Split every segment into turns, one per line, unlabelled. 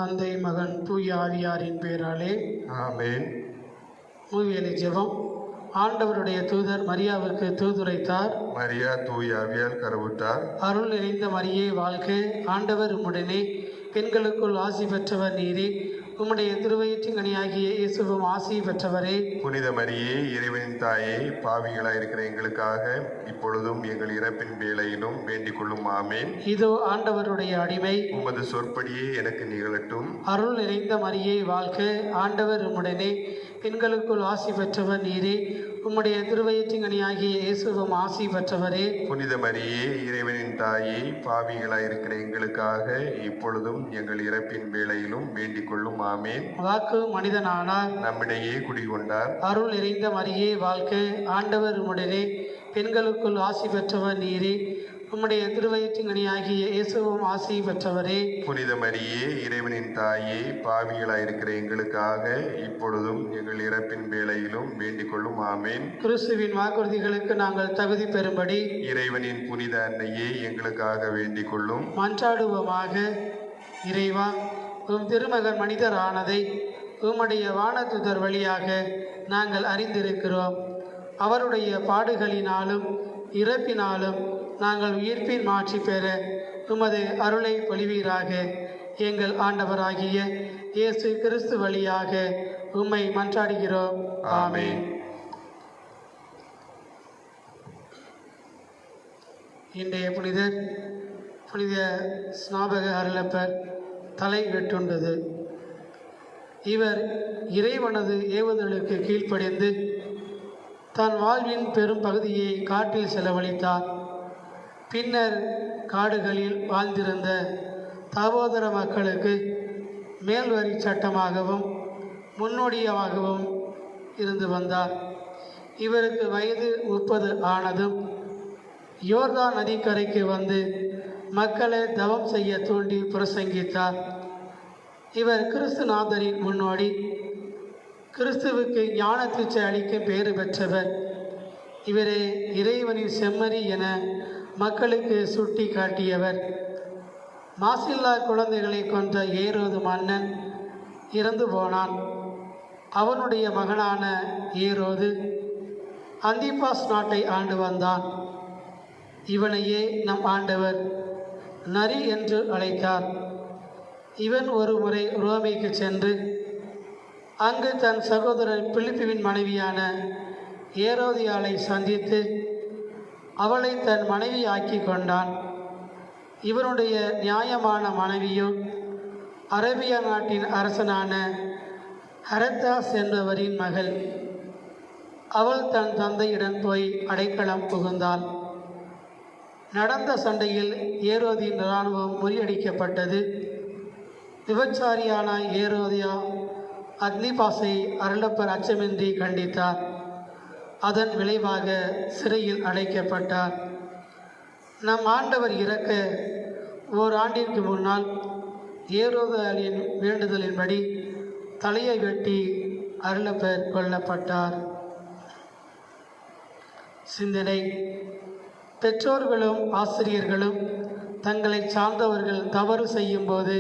தந்தை மகன் தூய ஆவியாரின் பெயராலே
ஆமென்.
மூவியலை ஜெபம். ஆண்டவருடைய தூதர் மரியாவுக்கு தூதுரைத்தார்.
மரியா தூய ஆவியால் கருவுற்றார்.
அருள் நிறைந்த மரியே வாழ்க, ஆண்டவர் உம்முடனே, பெண்களுக்குள் ஆசி பெற்றவர் நீரே, உம்முடைய திருவயிற்றின் கனியாகிய இயேசுவும் ஆசி பெற்றவரே.
புனித மரியே, இறைவனின் தாயே, பாவிகளாயிருக்கிற எங்களுக்காக இப்பொழுதும் எங்கள் இறப்பின் வேளையிலும் வேண்டிக் கொள்ளும். ஆமேன்.
இதோ ஆண்டவருடைய அடிமை,
உமது சொற்படியே எனக்கு நிகழட்டும்.
அருள் நிறைந்த மரியே வாழ்க, ஆண்டவர் உம்முடனே, பெண்களுக்குள் ஆசி பெற்றவர் நீரே, உம்முடைய திருவயிற்றின் கனியாகிய இயேசுவும் ஆசி பெற்றவரே.
புனித மரியே, இறைவனின் தாயே, பாவிகளாயிருக்கிற எங்களுக்காக இப்பொழுதும் எங்கள் இறப்பின் வேளையிலும் வேண்டிக் கொள்ளும். ஆமேன்.
வாக்கு மனிதனானார்,
நம்மிடையே குடிகொண்டார்.
அருள் நிறைந்த மரியே வாழ்க, ஆண்டவர் உம்முடனே, பெண்களுக்குள் ஆசி பெற்றவர் நீரே, உம்முடைய திருவயிற்றின் கனியாகிய இயேசுவும் ஆசி பெற்றவரே.
புனித மரியே, இறைவனின் தாயே, பாவிகளாயிருக்கிற எங்களுக்காக இப்பொழுதும் எங்கள் இறப்பின் வேளையிலும் வேண்டிக் கொள்ளும். ஆமேன்.
கிறிஸ்துவின் வாக்குறுதிகளுக்கு நாங்கள் தகுதி பெறும்படி
இறைவனின் புனித அன்னையே எங்களுக்காக வேண்டிக் கொள்ளும்.
மன்றாடுவோமாக. இறைவா, உம் திருமகன் மனிதர் ஆனதை உம்முடைய வானதுதர் வழியாக நாங்கள் அறிந்திருக்கிறோம். அவருடைய பாடுகளினாலும் இறப்பினாலும் நாங்கள் உயிர்ப்பின் மாற்றி பெற உமது அருளை பொழிவீராக. எங்கள் ஆண்டவராகிய இயேசு கிறிஸ்து வழியாக உம்மை மன்றாடுகிறோம். ஆமென். இன்றைய புனிதர் புனித ஸ்நாபக அருளப்பர் தலை வெட்டுண்டது. இவர் இறைவனது ஏவுதலுக்கு கீழ்ப்படிந்து தன் வாழ்வின் பெரும் பகுதியை காட்டில் செலவழித்தார். பின்னர் காடுகளில் வாழ்ந்திருந்த சகோதர மக்களுக்கு மேல்வரி சட்டமாகவும் முன்னோடியாகவும் இருந்து வந்தார். இவருக்கு வயது 30 ஆனதும் யோர்தான் நதிக்கரைக்கு வந்து மக்களை தவம் செய்ய தூண்டி பிரசங்கித்தார். இவர் கிறிஸ்துநாதரின் முன்னோடி. கிறிஸ்துவுக்கு ஞான தீட்சை அளிக்கும் பேறு பெற்றவர். இவரே இறைவனின் செம்மறி என மக்களுக்கு சுட்டி காட்டியவர். மாசில்லா குழந்தைகளை கொன்ற ஏரோது மன்னன் இறந்து போனான். அவனுடைய மகனான ஏரோது அந்திபாஸ் நாட்டை ஆண்டு வந்தான். இவனையே நம் ஆண்டவர் நரி என்று அழைத்தார். இவன் ஒரு முறை ரோமைக்கு சென்று அங்கு தன் சகோதரர் பிலிப்புவின் மனைவியான ஏரோதியாளை சந்தித்து அவளை தன் மனைவி ஆக்கி கொண்டான். இவனுடைய நியாயமான மனைவியோ அரேபியா நாட்டின் அரசனான ஹரத்தாஸ் என்பவரின் மகள். அவள் தன் தந்தையுடன் போய் அடைக்கலம் புகுந்தாள். நடந்த சண்டையில் ஏரோதின் இராணுவம் முறியடிக்கப்பட்டது. விபச்சாரியான ஏரோதியா அக்னிபாஸை அருளப்பர் அச்சமின்றி கண்டித்தார். அதன் விளைவாக சிறையில் அடைக்கப்பட்டார். நம் ஆண்டவர் இறக்க ஓராண்டிற்கு முன்னால் ஏரோதியாளின் வேண்டுதலின்படி தலையை வெட்டி அருளப்பர் கொல்லப்பட்டார். சிந்தனை. பெற்றோர்களும் ஆசிரியர்களும் தங்களை சார்ந்தவர்கள் தவறு செய்யும் போது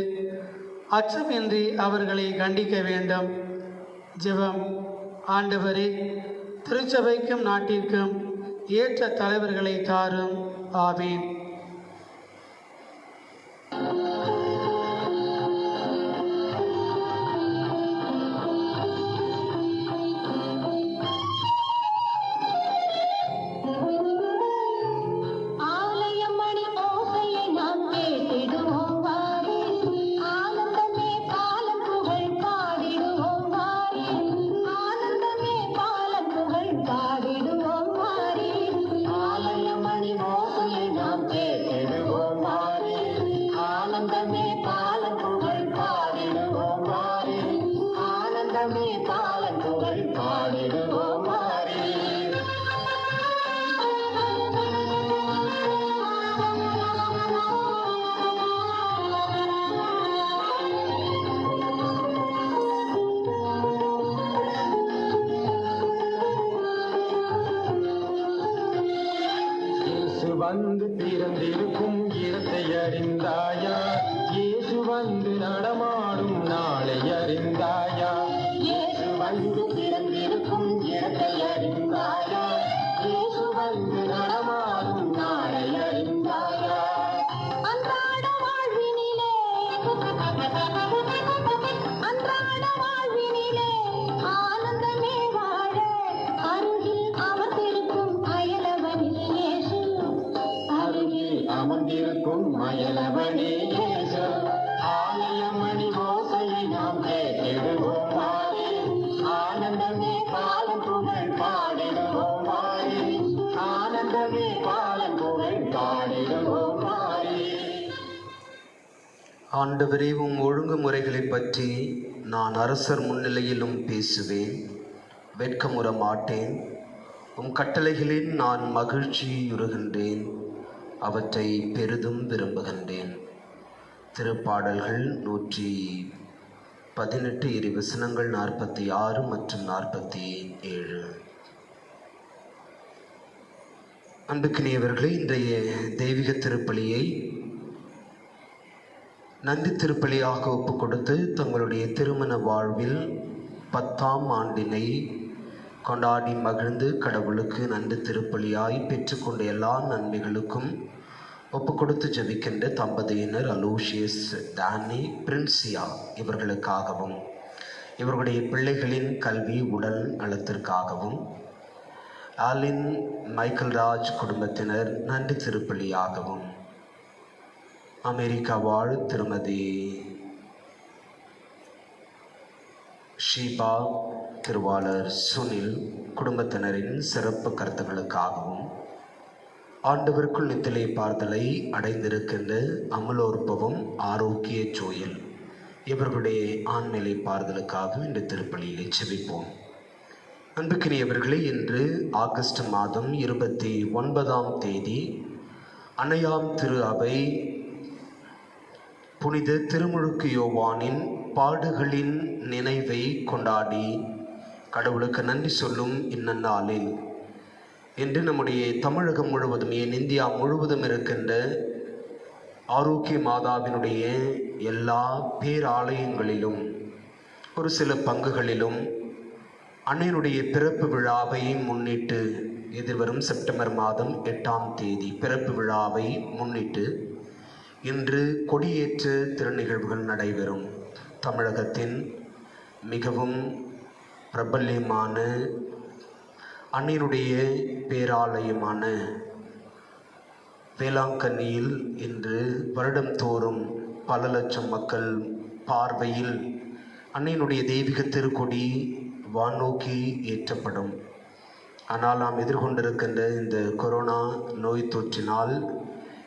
அச்சமின்றி அவர்களை கண்டிக்க வேண்டும். ஜெபம். ஆண்டவரே, திருச்சபைக்கும் நாட்டிற்கும் ஏற்ற தலைவர்களை தாரும். ஆமீன்.
பாடிடுவோம் வாரி, ஆலயமணி ஓசையை நாம் வந்து பிறந்திருக்கும் இடத்தை அறிந்தாயா? இயேசு வந்து நடமாடும் நாளை அறிந்தாயா? இயேசு வந்து பிறந்திருக்கும் இடத்தை அறிந்தாயா? இயேசு வந்து நடமாடும் நாளை அறிந்தாயா?
அன்றாட வாழ்வினிலே ஆனந்தமே வாழ அருகில் அமர்ந்திருக்கும் அயலவனே இயேசு.
அருகில் அமர்ந்திருக்கும் அயலவனே இயேசு. ஆலயமணி ஓசையை நாம் கேட்டிடுவோம் வாரே. ஆனந்தமே பாலன் புகழ் பாடிடுவோம் வாரே. ஆனந்தமே பாலன் புகழ் பாடிடுவோம் வாரே.
ஆண்டவரே, உம் ஒழுங்குமுறைகளை பற்றி நான் அரசர் முன்னிலையிலும் பேசுவேன், வெட்கமுற மாட்டேன். உம் கட்டளைகளில் நான் மகிழ்ச்சியுறுகின்றேன், அவற்றை பெரிதும் விரும்புகின்றேன். திருப்பாடல்கள் 118 இரு வசனங்கள் 46 மற்றும் 47. அன்புக்கினியவர்களே, இன்றைய தெய்வீக திருப்பலியை நந்தி திருப்பலியாக ஒப்பு கொடுத்து தங்களுடைய திருமண வாழ்வில் 10ஆம் ஆண்டினை கொண்டாடி மகிழ்ந்து கடவுளுக்கு நன்றி திருப்பலியாய் பெற்றுக்கொண்ட எல்லா நன்மைகளுக்கும் ஒப்பு கொடுத்து ஜெபிக்கின்ற தம்பதியினர் அலோஷியஸ், டானி, பிரின்சியா இவர்களுக்காகவும் இவர்களுடைய பிள்ளைகளின் கல்வி உடல் நலத்திற்காகவும் ஆலின், மைக்கேல் ராஜ் குடும்பத்தினர் நன்றி திருப்பலியாகவும் அமெரிக்கா வாழ் திருமதி ஷீபா, திருவாளர் சுனில் குடும்பத்தினரின் சிறப்பு கருத்துக்களுக்காகவும் ஆண்டவருக்குள் நித்திலை பார்த்தலை அடைந்திருக்கின்ற அமலோற்பவம், ஆரோக்கிய ஜோயல் இவர்களுடைய ஆண்நிலை பார்தலுக்காக இந்த திருப்பலியிலே செபிப்போம். அன்புக்கினியவர்களே, இன்று ஆகஸ்ட் மாதம் 29ஆம் தேதி அன்னையாம் திரு அவை புனித திருமுழுக்கு யோவானின் பாடுகளின் நினைவை கொண்டாடி கடவுளுக்கு நன்றி சொல்லும் இந்நாளில் இன்று நம்முடைய தமிழகம் முழுவதும், ஏன் இந்தியா முழுவதும் இருக்கின்ற ஆரோக்கிய மாதாவினுடைய எல்லா பேராலயங்களிலும் ஒரு சில பங்குகளிலும் அன்னையினுடைய பிறப்பு விழாவை முன்னிட்டு எதிர்வரும் செப்டம்பர் மாதம் 8ஆம் தேதி பிறப்பு விழாவை முன்னிட்டு இன்று கொடியேற்று திருநிகழ்வுகள் நடைபெறும். தமிழகத்தின் மிகவும் பிரபல்யமான அன்னையினுடைய பேராலயமான வேளாங்கண்ணியில் இன்று வருடந்தோறும் பல லட்சம் மக்கள் பார்வையில் அன்னையினுடைய தெய்வீக திருக்கொடி வானோக்கி ஏற்றப்படும். ஆனால் நாம் எதிர்கொண்டிருக்கின்ற இந்த கொரோனா நோய் தொற்றினால்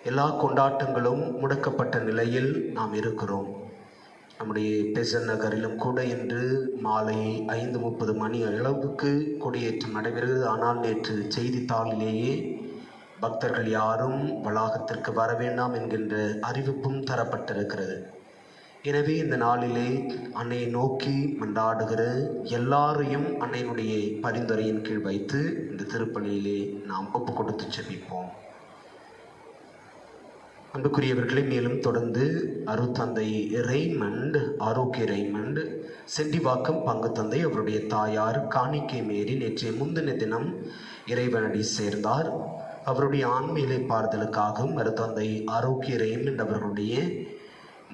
எல்லா கொண்டாட்டங்களும் முடக்கப்பட்ட நிலையில் நாம் இருக்கிறோம். நம்முடைய பெசன் நகரிலும் கூட இன்று மாலை 5:30 மணி அளவுக்கு கொடியேற்றம் நடைபெறுகிறது. ஆனால் நேற்று செய்தித்தாளிலேயே பக்தர்கள் யாரும் வளாகத்திற்கு வர வேண்டாம் என்கின்ற அறிவிப்பும் தரப்பட்டிருக்கிறது. எனவே இந்த நாளிலே அன்னையை நோக்கி மன்றாடுகிற எல்லாரையும் அன்னையினுடைய பரிந்துரையின் கீழ் வைத்து இந்த திருப்பலியிலே நாம் ஒப்பு கொடுத்து செபிப்போம். அன்புக்குரியவர்களை, மேலும் தொடர்ந்து அருத்தந்தை ரெய்மண்ட், ஆரோக்கிய ரெய்மண்ட், செண்டிவாக்கம் பங்கு தந்தை அவருடைய தாயார் காணிக்கை மேரி நேற்றைய முந்தின தினம் இறைவனடி சேர்ந்தார். அவருடைய ஆன்மீக பார்தலுக்காகவும் அருத்தந்தை ஆரோக்கிய ரெய்மண்ட் அவர்களுடைய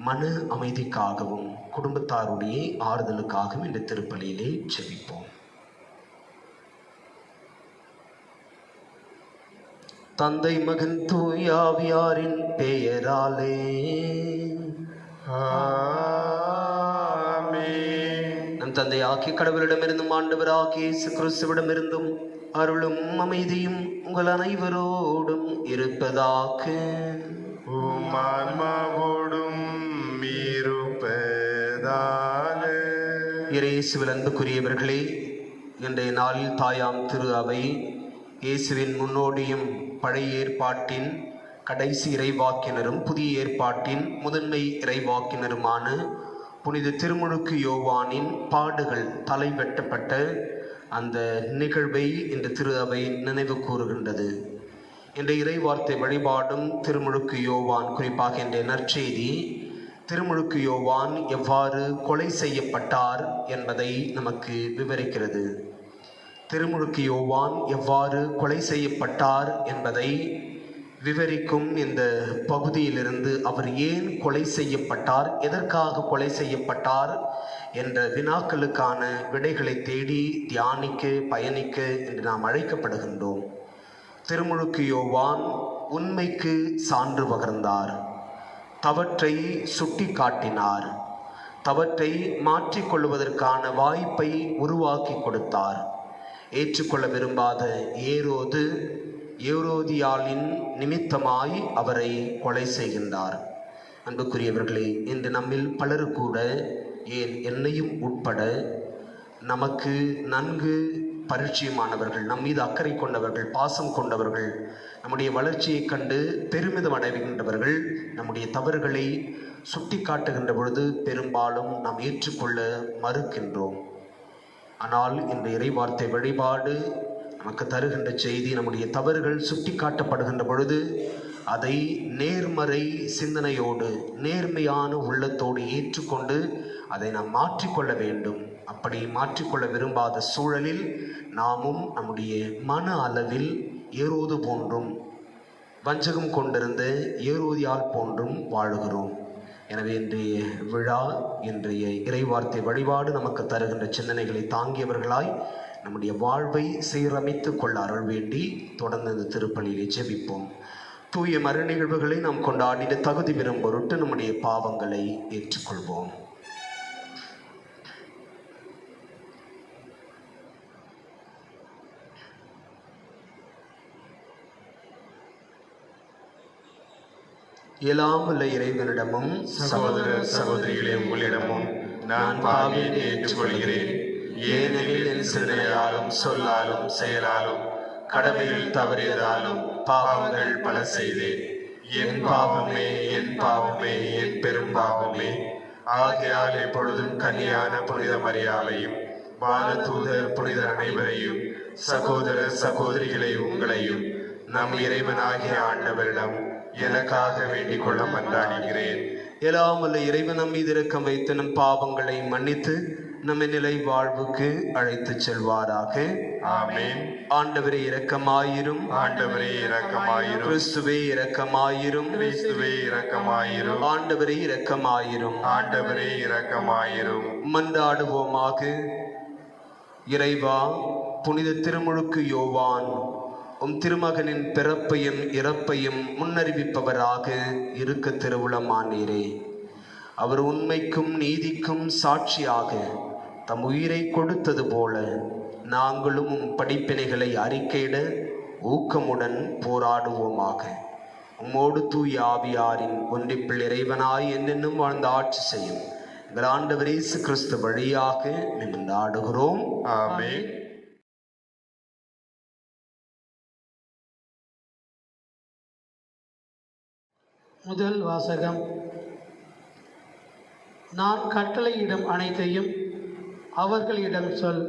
மன அமைதிக்காகவும் குடும்பத்தாருடைய ஆறுதலுக்காகவும் இந்த திருப்பலியிலே செபிப்போம். தந்தை, மகன், தூய ஆவியாரின் பெயராலே
ஆமென்.
நம் தந்தை ஆகிய கடவுளிடமிருந்தும் ஆண்டவராகிய இயேசு கிறிஸ்துவிடமிருந்தும் அருளும் அமைதியும் உங்கள் அனைவரோடும் இருப்பதாக.
உம் ஆன்மாவோடும் இருப்பதாக.
இயேசுவில் அன்புக்குரியவர்களே, இன்றைய நாளில் தாயாம் திரு அவை இயேசுவின் முன்னோடியும் பழைய ஏற்பாட்டின் கடைசி இறைவாக்கினரும் புதிய ஏற்பாட்டின் முதன்மை இறைவாக்கினருமான புனித திருமுழுக்கு யோவானின் பாடுகள் தலை வெட்டப்பட்ட அந்த நிகழ்வை இந்த திரு அவை நினைவு கூறுகின்றது. இந்த இறைவார்த்தை வழிபாடும் திருமுழுக்கு யோவான், குறிப்பாக இன்றைய நற்செய்தி திருமுழுக்கு யோவான் எவ்வாறு கொலை செய்யப்பட்டார் என்பதை நமக்கு விவரிக்கிறது. திருமுழுக்கு யோவான் எவ்வாறு கொலை செய்யப்பட்டார் என்பதை விவரிக்கும் இந்த பகுதியிலிருந்து அவர் ஏன் கொலை செய்யப்பட்டார், எதற்காக கொலை செய்யப்பட்டார் என்ற வினாக்களுக்கான விடைகளை தேடி தியானிக்க, பயணிக்க என்று நாம் அழைக்கப்படுகின்றோம். திருமுழுக்கு யோவான் உண்மைக்கு சான்று பகர்ந்தார், தவற்றை சுட்டி காட்டினார், தவற்றை மாற்றிக்கொள்வதற்கான வாய்ப்பை உருவாக்கி கொடுத்தார். ஏற்றுக்கொள்ள விரும்பாத ஏரோதியாளின் நிமித்தமாய் அவரை கொலை செய்கின்றார். அன்புக்குரியவர்களே, இன்று நம்மில் பலர் கூட, ஏன் என்னையும் உட்பட, நமக்கு நன்கு பரிச்சயமானவர்கள், நம் மீது அக்கறை கொண்டவர்கள், பாசம் கொண்டவர்கள், நம்முடைய வளர்ச்சியை கண்டு பெருமிதம் அடைகின்றவர்கள் நம்முடைய தவறுகளை சுட்டி காட்டுகின்ற பொழுது பெரும்பாலும் நாம் ஏற்றுக்கொள்ள மறுக்கின்றோம். ஆனால் இந்த இறைவார்த்தை வழிபாடு நமக்கு தருகின்ற செய்தி, நம்முடைய தவறுகள் சுட்டி காட்டப்படுகின்ற பொழுது அதை நேர்மறை சிந்தனையோடு, நேர்மையான உள்ளத்தோடு ஏற்றுக்கொண்டு அதை நாம் மாற்றிக்கொள்ள வேண்டும். அப்படி மாற்றிக்கொள்ள விரும்பாத சூழலில் நாமும் நம்முடைய மன அளவில் ஏரோது போன்றும், வஞ்சகம் கொண்டிருந்த ஏரோதியால் போன்றும் வாழுகிறோம். எனவே இன்றைய விழா, இன்றைய இறைவார்த்தை வழிபாடு நமக்கு தருகின்ற சிந்தனைகளை தாங்கியவர்களாய் நம்முடைய வாழ்வை சீரமைத்து கொள்ள அருள் வேண்டி தொடர்ந்து இந்த திருப்பலியிலே ஜெபிப்போம். தூய மறு நிகழ்வுகளை நாம் கொண்டாடிட தகுதி பெறும் பொருட்டு நம்முடைய பாவங்களை ஏற்றுக்கொள்வோம். எல்லாம் உள்ள இறைவனிடமும்
சகோதர சகோதரிகளே, உங்களிடமும் நான் பாவியை ஏற்றுக்கொள்கிறேன். ஏனெனில் என் சிந்தனையாலும் சொல்லாலும் செயலாலும் கடமையில் தவறியதாலும் பாவங்கள் பல செய்தேன். என் பாவமே, என் பாவமே, என் பெரும் பாவமே. ஆகையால் எப்பொழுதும் கன்னியான புனித மரியாவையும் வானதூதர் புனிதர் அனைவரையும், சகோதர சகோதரிகளை உங்களையும் நம் இறைவனாகிய ஆண்டவரிடம் எனக்காக வேண்டிக் கொள்ள மன்றாடுகிறேன்.
எல்லாம் வல்ல இறைவன் நம் மீது இரக்கம் வைத்து நம் பாவங்களை மன்னித்து நம்மை நிலை வாழ்வுக்கு அழைத்து செல்வாராக.
ஆமென்.
ஆண்டவரே இரக்கமாயிரும்,
ஆண்டவரே இரக்கமாயிரும்.
கிறிஸ்துவே இரக்கமாயிரும்,
கிறிஸ்துவே இரக்கமாயிரும்.
ஆண்டவரே இரக்கமாயிரும்.
ஆண்டவரே இரக்கமாயிரும்.
மன்றாடுவோமாக. இறைவா, புனித திருமுழுக்கு யோவான் திருமகனின் பிறப்பையும் இறப்பையும் முன்னறிவிப்பவராக இருக்க திருவுளமானீரே. அவர் உண்மைக்கும் நீதிக்கும் சாட்சியாக தம் உயிரை கொடுத்தது போல நாங்களும் படிப்பினைகளை அறிக்கையிட ஊக்கமுடன் போராடுவோமாக. உம்மோடு தூய ஆவியாரின் ஒன்றிப்பில் இறைவனாய் என்னென்னும் வாழ்ந்து ஆட்சி செய்யும் எங்கள் ஆண்டவர் இயேசு கிறிஸ்து வழியாக மன்றாடுகிறோம்.
ஆமென்.
முதல் வாசகம். நான் கட்டளையிடும் அனைத்தையும் அவர்களிடம் சொல்,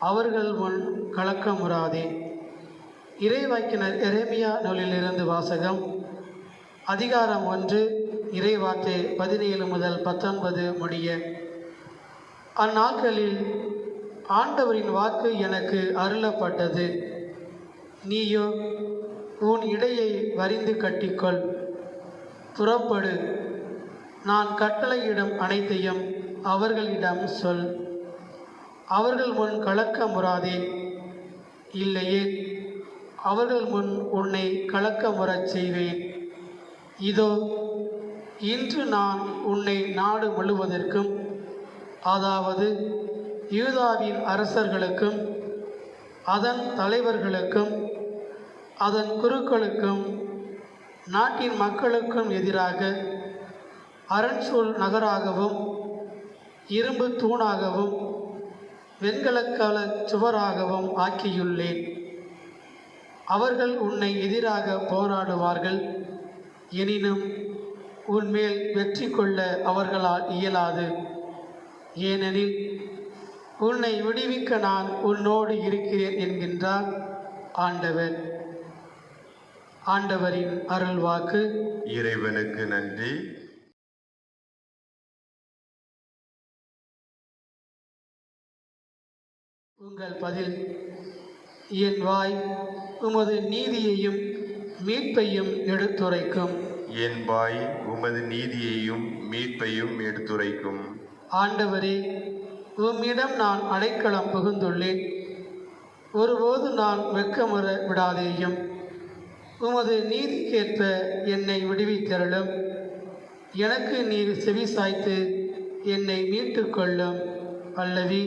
அவர்கள் முன் கலக்கமுறாதே. இறைவாக்கினர் எரேமியா நூலிலிருந்து வாசகம். அதிகாரம் 1, இறைவார்த்தை 17 முதல் 19 முடிய. அந்நாட்களில் ஆண்டவரின் வாக்கு எனக்கு அருளப்பட்டது. நீயோ உன் இடையை வரிந்து கட்டிக்கொள், புறப்படு. நான் கட்டளையிடும் அனைத்தையும் அவர்களிடம் சொல், அவர்கள் முன் கலக்கமுறாதே. இல்லையே அவர்கள் முன் உன்னை கலக்கமுறச் செய்வேன். இதோ இன்று நான் உன்னை நாடு முழுவதற்கும், அதாவது யூதாவின் அரசர்களுக்கும் அதன் தலைவர்களுக்கும் அதன் குருக்களுக்கும் நாட்டின் மக்களுக்கும் எதிராக அரண்சூழ் நகராகவும் இரும்பு தூணாகவும் வெண்கலக்கால சுவராகவும் ஆக்கியுள்ளேன். அவர்கள் உன்னை எதிராக போராடுவார்கள், எனினும் உன்மேல் வெற்றி கொள்ள அவர்களால் இயலாது. ஏனெனில் உன்னை விடுவிக்க நான் உன்னோடு இருக்கிறேன் என்கின்றார் ஆண்டவர். ஆண்டவரின் அருள்வாக்கு.
இறைவனுக்கு நன்றி.
உங்கள் பதில். என் வாய் உமது நீதியையும் மீட்பையும் எடுத்துரைக்கும்.
என் வாய் உமது நீதியையும் மீட்பையும் எடுத்துரைக்கும்.
ஆண்டவரே, உம்மிடம் நான் அடைக்கலம் புகுந்துள்ளேன். ஒருபோது நான் வெட்கமுற விடாதேயும். உமது நீதிக்கேற்ப என்னை விடுவித்தருளும். எனக்கு நீர் செவிசாய்த்து என்னை மீட்டுக் கொள்ளும். பல்லவி.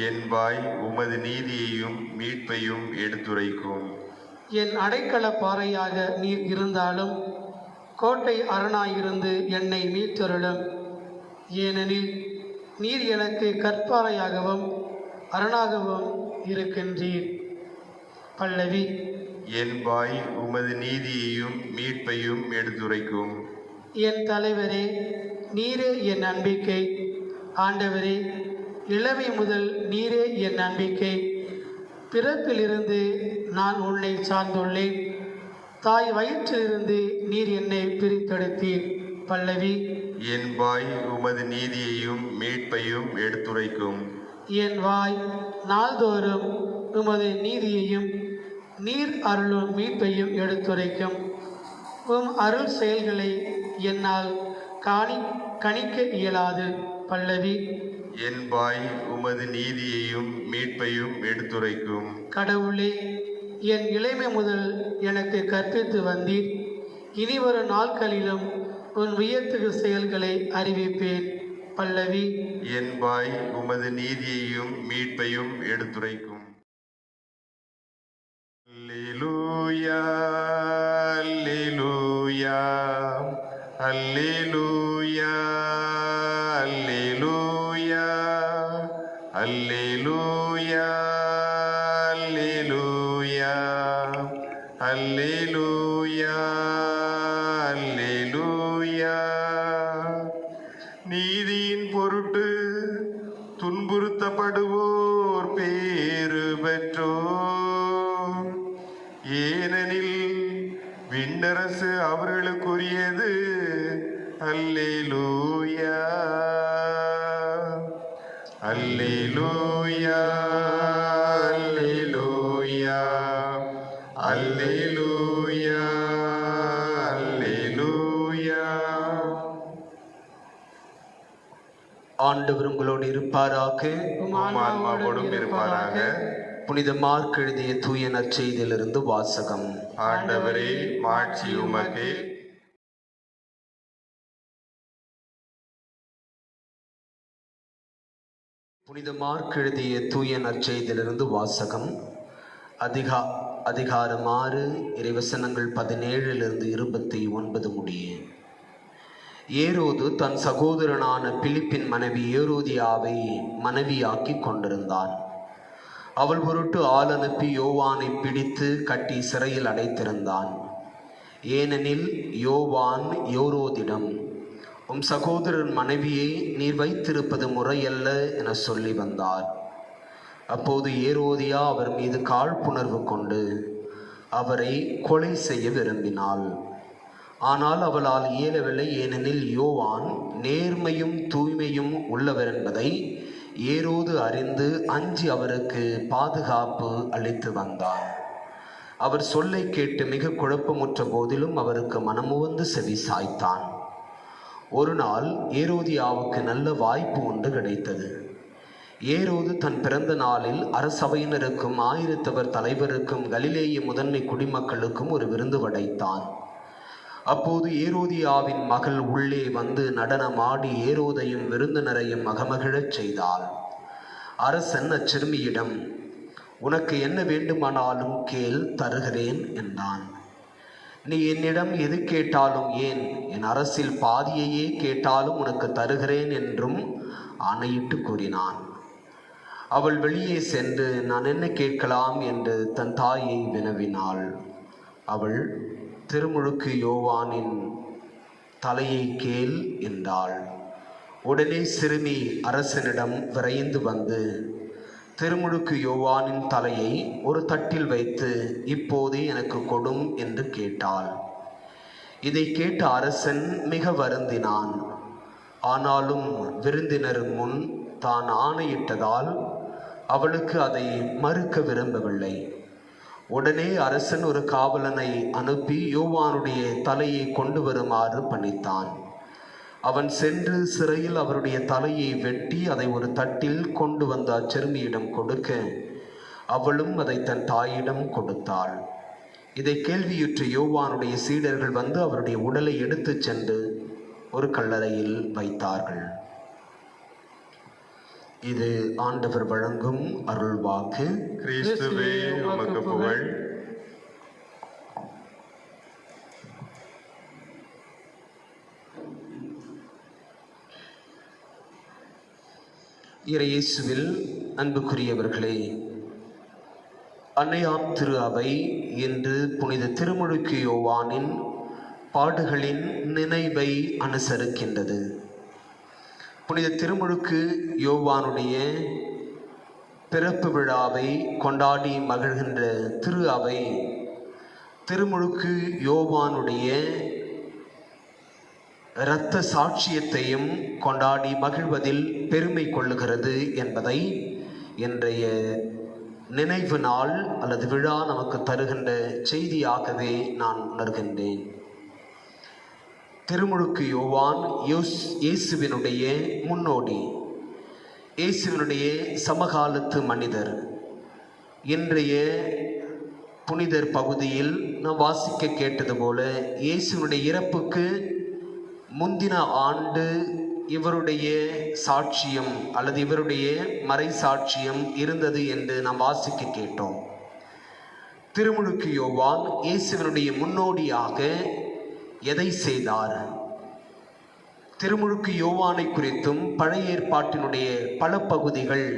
என் வாய் உமது நீதியையும் மீட்பையும் எடுத்துரைக்கும்.
என் அடைக்கல பாறையாக நீர் இருந்தாலும் கோட்டை அரணாயிருந்து என்னை மீட்டருளும். ஏனெனில் நீர் எனக்கு கற்பாறையாகவும் அரணாகவும் இருக்கின்றீர். பல்லவி.
என் வாய் உமது நீதியையும் மீட்பையும் எடுத்துரைக்கும்.
என் தலைவரே, நீரே என் நம்பிக்கை. ஆண்டவரே, இளமை முதல் நீரே என் நம்பிக்கை. பிறப்பிலிருந்து நான் உன்னை சார்ந்துள்ளேன். தாய் வயிற்றிலிருந்து நீர் என்னை பிரித்தெடுத்தீர். பல்லவி.
என் வாய் உமது நீதியையும் மீட்பையும் எடுத்துரைக்கும்.
என் வாய் நாள்தோறும் உமது நீதியையும் நீர் அருளும் மீட்பையும் எடுத்துரைக்கும். உம் அருள் செயல்களை என்னால் கணிக்க இயலாது. பல்லவி.
என் வாய் உமது நீதியையும் மீட்பையும் எடுத்துரைக்கும்.
கடவுளே, என் இளமை முதல் எனக்கு கற்பித்து வந்தீர். இனி வரும் நாட்களிலும் உன் வியத்தகு செயல்களை அறிவிப்பேன். பல்லவி.
என் வாய் உமது நீதியையும் மீட்பையும் எடுத்துரைக்கும். அல்லேலூயா, அல்லேலூயா, அல்லேலூயா, அல்லேலூயா, அல்லேலூயா, அல்லேலூயா, அல்லேலூயா, அல்லேலூயா. நீதியின் பொருட்டு துன்புறுத்தப்படுவோர் பேறு பெற்றோர். ஏனெனில் விண்ணரசு அவர்களுக்குரியது. அல்லேலூயா, அல்லேலூயா, அல்லேலூயா, அல்லேலூயா, அல்லேலூயா.
ஆண்டவர் உங்களோடு இருப்பாராக.
உம் ஆன்மாவோடும் இருப்பாராக.
புனித மார்க் எழுதிய தூய நற்செய்தியிலிருந்து வாசகம்.
ஆண்டவரே, மாட்சி உமக்கே.
புனித மார்க் எழுதிய தூய நற்செய்தியிலிருந்து வாசகம். அதிகாரம் 6, இறைவசனங்கள் 17 29 முடிய. ஏரோது தன் சகோதரனான பிலிப்பின் மனைவி ஏரோதியாவை மனைவியாக்கி கொண்டிருந்தான். அவள் பொருட்டு ஆள் அனுப்பி யோவானை பிடித்து கட்டி சிறையில் அடைத்திருந்தான். ஏனெனில் யோவான் ஏரோதிடம், உம் சகோதரன் மனைவியை நீர் வைத்திருப்பது முறையல்ல என சொல்லி வந்தார். அப்போது ஏரோதியா அவர் மீது காழ்ப்புணர்வு கொண்டு அவரை கொலை செய்ய விரும்பினாள். ஆனால் அவளால் இயலவில்லை. ஏனெனில் யோவான் நேர்மையும் தூய்மையும் உள்ளவர் என்பதை ஏரோது அறிந்து அஞ்சி அவருக்கு பாதுகாப்பு அளித்து வந்தார். அவர் சொல்லை கேட்டு மிக குழப்பமுற்ற போதிலும் அவருக்கு மனமுவந்து செவி சாய்த்தான். ஒரு நாள் ஏரோதியாவுக்கு நல்ல வாய்ப்பு ஒன்று கிடைத்தது. ஏரோது தன் பிறந்த நாளில் அரசவையினருக்கும் ஆயிரத்தவர் தலைவருக்கும் கலிலேய முதன்மை குடிமக்களுக்கும் ஒரு விருந்து படைத்தான். அப்போது ஏரோதியாவின் மகள் உள்ளே வந்து நடனமாடி ஏரோதையும் விருந்தினரையும் மகமகிழச் செய்தாள். அரசன் அச்சிறுமியிடம், உனக்கு என்ன வேண்டுமானாலும் கேள், தருகிறேன் என்றான். நீ என்னிடம் எது கேட்டாலும், ஏன் என் அரசில் பாதியையே கேட்டாலும் உனக்கு தருகிறேன் என்றும் ஆணையிட்டு கூறினான். அவள் வெளியே சென்று நான் என்ன கேட்கலாம் என்று தன் தாயை வினவினாள். அவள், திருமுழுக்கு யோவானின் தலையை கேள் என்றாள். உடனே சிறுமி அரசனிடம் விரைந்து வந்து திருமுழுக்கு யோவானின் தலையை ஒரு தட்டில் வைத்து, இப்போதே எனக்கு கொடும் என்று கேட்டாள். இதை கேட்ட அரசன் மிக வருந்தினான். ஆனாலும் விருந்தினர் முன் தான் ஆணையிட்டதால் அவளுக்கு அதை மறுக்க விரும்பவில்லை. உடனே அரசன் ஒரு காவலனை அனுப்பி யோவானுடைய தலையை கொண்டு வருமாறு பணித்தான். அவன் சென்று சிறையில் அவருடைய தலையை வெட்டி அதை ஒரு தட்டில் கொண்டு வந்த அச்சிறுமியிடம் கொடுக்க, அவளும் அதை தன் தாயிடம் கொடுத்தாள். இதை கேள்வியுற்ற யோவானுடைய சீடர்கள் வந்து அவருடைய உடலை எடுத்துச் சென்று ஒரு கல்லறையில் வைத்தார்கள். இது ஆண்டவர் வழங்கும் அருள்வாக்கு.
கிறிஸ்துவே உமக்கு புகழ்.
இயேசுவில் அன்புக்குரியவர்களே, அன்னையாம் திரு அவை இன்று புனித திருமுழுக்கு யோவானின் பாடுகளின் நினைவை அனுசரிக்கின்றது. புனித திருமுழுக்கு யோவானுடைய பிறப்பு விழாவை கொண்டாடி மகிழ்கின்ற திரு அவை திருமுழுக்கு யோவானுடைய இரத்த சாட்சியத்தையும் கொண்டாடி மகிழ்வதில் பெருமை கொள்ளுகிறது என்பதை இன்றைய நினைவு நாள் அல்லது விழா நமக்கு தருகின்ற செய்தியாகவே நான் உணர்கின்றேன். திருமுழுக்கு யோவான் இயேசுவினுடைய முன்னோடி, இயேசுவினுடைய சமகாலத்து மனிதர். இன்றைய புனிதர் பகுதியில் நாம் வாசிக்க கேட்டது போல இயேசுவினுடைய இறப்புக்கு முந்தின ஆண்டு இவருடைய சாட்சியம் அல்லது இவருடைய மறை சாட்சியம் இருந்தது என்று நாம் வாசிக்க கேட்டோம். திருமுழுக்கு யோவான் இயேசுவினுடைய முன்னோடியாக எதை செய்தார்? திருமுழுக்கு யோவானை குறித்தும் பழைய ஏற்பாட்டினுடைய பல பகுதிகள்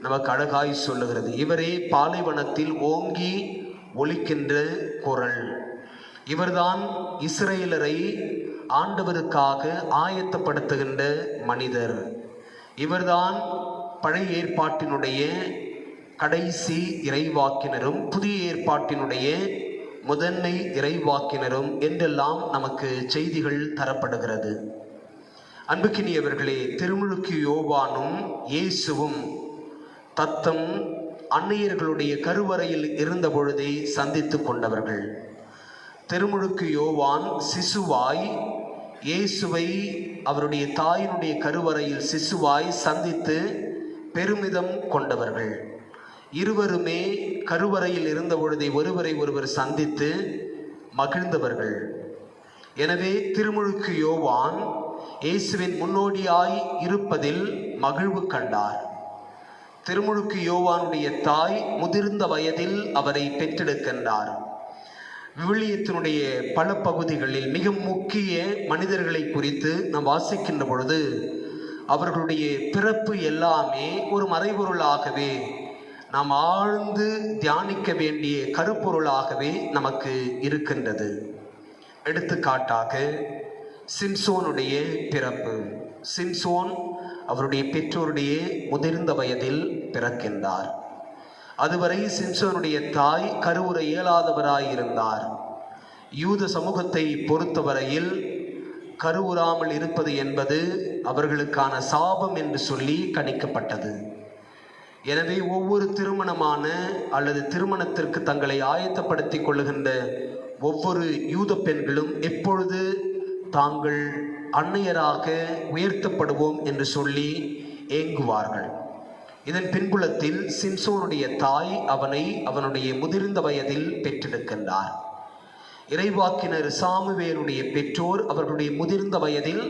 நமக்கு அழகாய் சொல்லுகிறது. இவரே பாலைவனத்தில் ஓங்கி ஒலிக்கின்ற குரல். இவர்தான் இஸ்ரேலரை ஆண்டவருக்காக ஆயத்தப்படுத்துகின்ற மனிதர். இவர்தான் பழைய ஏற்பாட்டினுடைய கடைசி இறைவாக்கினரும் புதிய ஏற்பாட்டினுடைய முதன்மை இறைவாக்கினரும் என்றெல்லாம் நமக்கு செய்திகள் தரப்படுகிறது. அன்புக்கினியவர்களே, திருமுழுக்கு யோவானும் இயேசுவும் தத்தம் அன்னையர்களுடைய கருவறையில் இருந்த பொழுதே சந்தித்து கொண்டவர்கள். திருமுழுக்கு யோவான் சிசுவாய் இயேசுவை அவருடைய தாயினுடைய கருவறையில் சிசுவாய் சந்தித்து பெருமிதம் கொண்டவர்கள். இருவருமே கருவறையில் இருந்த பொழுதே ஒருவரை ஒருவர் சந்தித்து மகிழ்ந்தவர்கள். எனவே திருமுழுக்கு யோவான் இயேசுவின் முன்னோடியாய் இருப்பதில் மகிழ்வு கண்டார். திருமுழுக்கு யோவானுடைய தாய் முதிர்ந்த வயதில் அவரை பெற்றெடுக்கின்றார். விவிலியத்தினுடைய பல பகுதிகளில் மிக முக்கிய மனிதர்களை குறித்து நாம் வாசிக்கின்ற பொழுது அவர்களுடைய பிறப்பு எல்லாமே ஒரு மறைபொருளாகவே நாம் ஆழ்ந்து தியானிக்க வேண்டிய கருப்பொருளாகவே நமக்கு இருக்கின்றது. எடுத்துக்காட்டாக சிம்சோனுடைய பிறப்பு. சிம்சோன் அவருடைய பெற்றோருடைய முதிர்ந்த வயதில் பிறக்கின்றார். அதுவரை சிம்சோனுடைய தாய் கருவுற இயலாதவராயிருந்தார். யூத சமூகத்தை பொறுத்தவரையில் கருவுறாமல் இருப்பது என்பது அவர்களுக்கான சாபம் என்று சொல்லி கணிக்கப்பட்டது. எனவே ஒவ்வொரு திருமணமான அல்லது திருமணத்திற்கு தங்களை ஆயத்தப்படுத்திக் கொள்ளுகின்ற ஒவ்வொரு யூத பெண்களும் எப்பொழுது தாங்கள் அன்னையராக உயர்த்தப்படுவோம் என்று சொல்லி ஏங்குவார்கள். இதன் பின்புலத்தில் சிம்சோனுடைய தாய் அவனை அவனுடைய முதிர்ந்த வயதில் பெற்றெடுக்கின்றார். இறைவாக்கினர் சாமுவேலுடைய பெற்றோர் அவர்களுடைய முதிர்ந்த வயதில்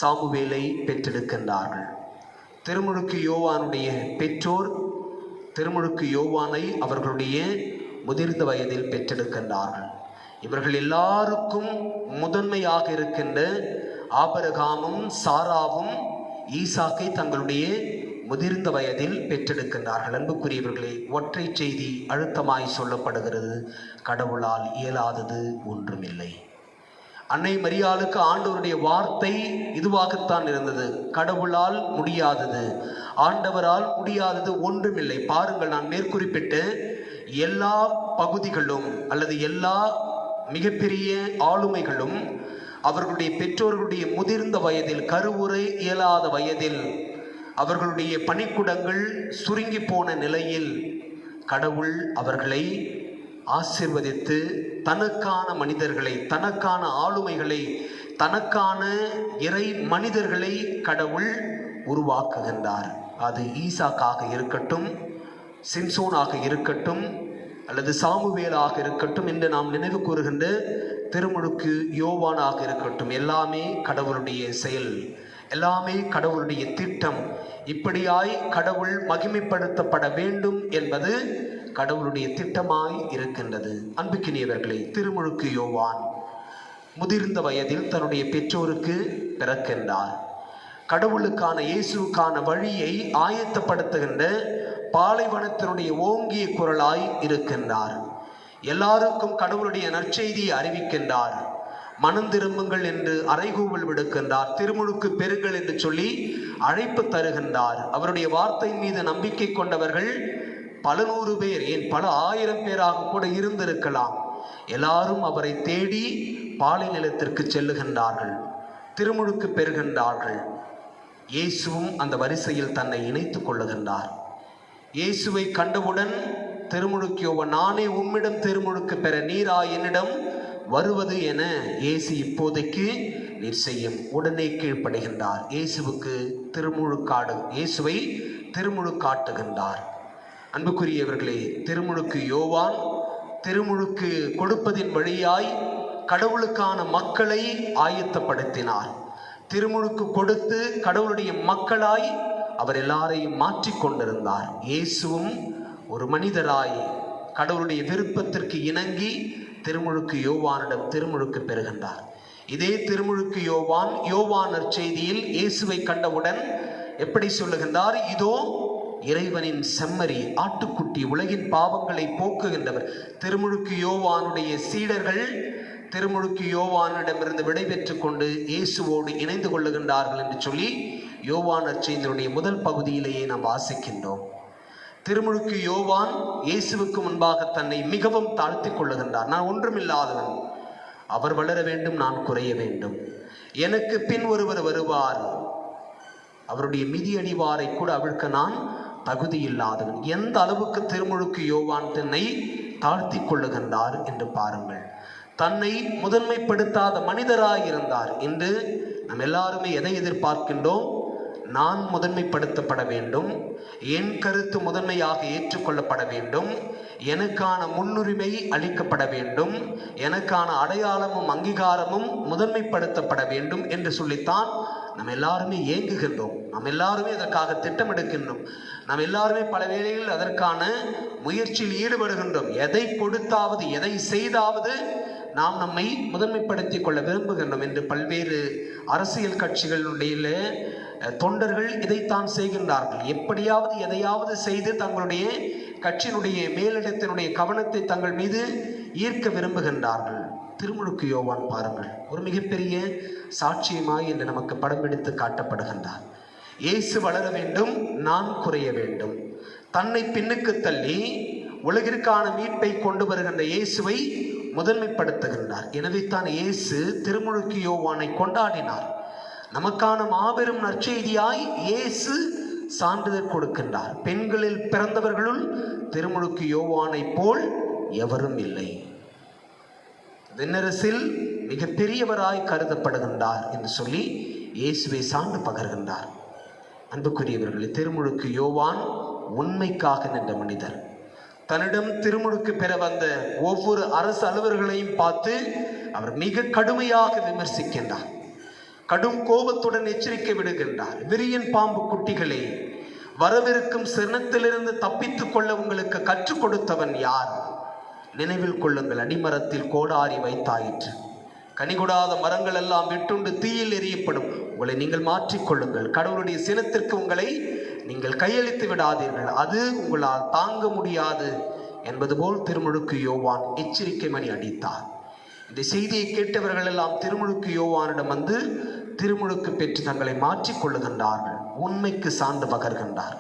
சாமுவேலை பெற்றெடுக்கின்றார்கள். திருமுழுக்கு யோவானுடைய பெற்றோர் திருமுழுக்கு யோவானை அவர்களுடைய முதிர்ந்த வயதில் பெற்றெடுக்கின்றார்கள். இவர்கள் எல்லாருக்கும் முதன்மையாக இருக்கின்ற ஆபிரகாமும் சாராவும் ஈசாக்கை தங்களுடைய முதிர்ந்த வயதில் பெற்றெடுக்கின்றார்கள். அன்புக்குரியவர்களே, ஒற்றை செய்தி அழுத்தமாய் சொல்லப்படுகிறது: கடவுளால் இயலாதது ஒன்றுமில்லை. அன்னை மரியாளுக்கு ஆண்டவருடைய வார்த்தை இதுவாகத்தான் இருந்தது: கடவுளால் முடியாதது, ஆண்டவரால் முடியாதது ஒன்றுமில்லை. பாருங்கள், நான் மேற்குறிப்பிட்ட எல்லா பகுதிகளும் அல்லது எல்லா மிகப்பெரிய ஆளுமைகளும் அவர்களுடைய பெற்றோர்களுடைய முதிர்ந்த வயதில், கருவுரை இயலாத வயதில், அவர்களுடைய பணிக்குடங்கள் சுருங்கி போன நிலையில் கடவுள் அவர்களை ஆசீர்வதித்து தனக்கான மனிதர்களை, தனக்கான ஆளுமைகளை, தனக்கான இறை மனிதர்களை கடவுள் உருவாக்குகின்றார். அது ஈசாக்காக இருக்கட்டும், சிம்சோனாக இருக்கட்டும், அல்லது சாமுவேலாக இருக்கட்டும், என்று நாம் நினைவு கூறுகின்ற திருமுழுக்கு யோவானாக இருக்கட்டும், எல்லாமே கடவுளுடைய செயல், எல்லாமே கடவுளுடைய திட்டம். இப்படியாய் கடவுள் மகிமைப்படுத்தப்பட வேண்டும் என்பது கடவுளுடைய திட்டமாய் இருக்கின்றது. அன்புக்கினியவர்களே, திருமுழுக்கு யோவான் முதிர்ந்த வயதில் தன்னுடைய பெற்றோருக்கு பிறக்கின்றார். கடவுளுக்கான, இயேசுக்கான வழியை ஆயத்தப்படுத்துகின்ற பாலைவனத்தினுடைய ஓங்கிய குரலாய் இருக்கின்றார். எல்லாருக்கும் கடவுளுடைய நற்செய்தியை அறிவிக்கின்றார். மனம் திரும்புங்கள் என்று அறைகூவல் விடுக்கின்றார். திருமுழுக்கு பெறுங்கள் என்று சொல்லி அழைப்பு தருகின்றார். அவருடைய வார்த்தை மீது நம்பிக்கை கொண்டவர்கள் பல நூறு பேர், ஏன் பல ஆயிரம் பேராக கூட இருந்திருக்கலாம். எல்லாரும் அவரை தேடி பாலை நிலத்திற்கு செல்லுகின்றார்கள், திருமுழுக்கு பெறுகின்றார்கள். இயேசுவும் அந்த வரிசையில் தன்னை இணைத்துக் கொள்ளுகின்றார். இயேசுவை கண்டவுடன் திருமுழுக்கு யோவான், நானே உம்மிடம் திருமுழுக்கு பெற நீரா என்னிடம் வருவது என இயேசு இப்போதைக்கு நீர் செய்யும். உடனே கீழ்ப்படுகின்றார். இயேசுவை திருமுழுக்காட்டுகின்றார். அன்புக்குரியவர்களே, திருமுழுக்கு யோவான் திருமுழுக்கு கொடுப்பதின் வழியாய் கடவுளுக்கான மக்களை ஆயத்தப்படுத்தினார். திருமுழுக்கு கொடுத்து கடவுளுடைய மக்களாய் அவர் எல்லாரையும் மாற்றிக்கொண்டிருந்தார். இயேசுவும் ஒரு மனிதராய் கடவுளுடைய விருப்பத்திற்கு இணங்கி திருமுழுக்கு யோவானிடம் திருமுழுக்கு பெறுகின்றார். இதே திருமுழுக்கு யோவான் நற்செய்தியில் இயேசுவை கண்டவுடன் எப்படி சொல்லுகின்றார்? இதோ இறைவனின் செம்மறி, ஆட்டுக்குட்டி, உலகின் பாவங்களை போக்குகின்றவர். திருமுழுக்கு யோவானுடைய சீடர்கள் திருமுழுக்கு யோவானிடமிருந்து விடைபெற்று கொண்டு இயேசுவோடு இணைந்து கொள்ளுகின்றார்கள் என்று சொல்லி யோவான் நற்செய்தியினுடைய முதல் பகுதியிலேயே நாம் வாசிக்கின்றோம். திருமுழுக்கு யோவான் இயேசுவுக்கு முன்பாக தன்னை மிகவும் தாழ்த்தி கொள்ளுகின்றார். நான் ஒன்றுமில்லாதவன், அவர் வளர வேண்டும், நான் குறைய வேண்டும். எனக்கு பின் ஒருவர் வருவார், அவருடைய மிதியடிவாரை கூட அவிழ்க்க நான் தகுதி இல்லாதவன். எந்த அளவுக்கு திருமுழுக்கு யோவான் தன்னை தாழ்த்தி கொள்ளுகின்றார் என்று பாருங்கள். தன்னை முதன்மைப்படுத்தாத மனிதராய் இருந்தார். இன்று நாம் எல்லாருமே எதை எதிர்பார்க்கின்றோம்? நான் முதன்மைப்படுத்தப்பட வேண்டும், என் கருத்து முதன்மையாக ஏற்றுக்கொள்ளப்பட வேண்டும், எனக்கான முன்னுரிமை அளிக்கப்பட வேண்டும், எனக்கான அடையாளமும் அங்கீகாரமும் முதன்மைப்படுத்தப்பட வேண்டும் என்று சொல்லித்தான் நாம் எல்லாருமே ஏங்குகின்றோம். நாம் எல்லாருமே அதற்காக திட்டமிடுகின்றோம். நாம் எல்லாருமே பல வேளைகளில் அதற்கான முயற்சியில் ஈடுபடுகின்றோம். எதை கொடுத்தாவது, எதை செய்தாவது நாம் நம்மை முதன்மைப்படுத்திக் கொள்ள விரும்புகின்றோம் என்று பல்வேறு அரசியல் கட்சிகளுடைய தொண்டர்கள் இதைத்தான் செய்கின்றார்கள். எப்படியாவது எதையாவது செய்து தங்களுடைய கட்சியினுடைய மேலிடத்தினுடைய கவனத்தை தங்கள் மீது ஈர்க்க விரும்புகின்றார்கள். திருமுழுக்கு யோவான் பாருங்கள், ஒரு மிகப்பெரிய சாட்சியமாய் என்று நமக்கு படம் எடுத்து காட்டப்படுகின்றார். இயேசு வளர வேண்டும், நான் குறைய வேண்டும். தன்னை பின்னுக்கு தள்ளி உலகிற்கான மீட்பை கொண்டு வருகின்ற இயேசுவை முதன்மைப்படுத்துகின்றார். எனவே தான் இயேசு திருமுழுக்கு யோவானை கொண்டாடினார். நமக்கான மாபெரும் நற்செய்தியாய் இயேசு சான்றிதழ் கொடுக்கின்றார். பெண்களில் பிறந்தவர்களுள் திருமுழுக்கு யோவானை போல் எவரும் இல்லை, விண்ணரசில் மிக பெரியவராய் கருதப்படுகின்றார் என்று சொல்லி இயேசுவை சான்று பகர்கின்றார். அன்புக்குரியவர்களே, திருமுழுக்கு யோவான் உண்மைக்காக நின்ற மனிதர். தன்னிடம் திருமுழுக்கு பெற வந்த ஒவ்வொரு அரசு அலுவலர்களையும் பார்த்து அவர் மிக கடுமையாக விமர்சிக்கின்றார். கடும் கோபத்துடன் எச்சரிக்கை விடுகின்றார். விரியன் பாம்பு குட்டிகளே, வரவிருக்கும் சினத்திலிருந்து தப்பித்துக் கொள்ள உங்களுக்கு கற்றுக் கொடுத்தவன் யார்? நினைவில் கொள்ளுங்கள், அடிமரத்தில் கோடாரி வைத்தாயிற்று. கனிகொடாத மரங்கள் எல்லாம் விட்டுண்டு தீயில் எரியப்படும். உங்களை நீங்கள் மாற்றிக்கொள்ளுங்கள். கடவுளுடைய சினத்திற்கு உங்களை நீங்கள் கையளித்து விடாதீர்கள், அது உங்களால் தாங்க முடியாது என்பது போல் திருமுழுக்கு யோவான் எச்சரிக்கை மணி அடித்தார். இந்த செய்தியை கேட்டவர்கள் எல்லாம் திருமுழுக்கு யோவானிடம் வந்து திருமுழுக்கு பெற்று தங்களை மாற்றிக் கொள்ளுகின்றார்கள், உண்மைக்கு சான்று பகர்கின்றார்.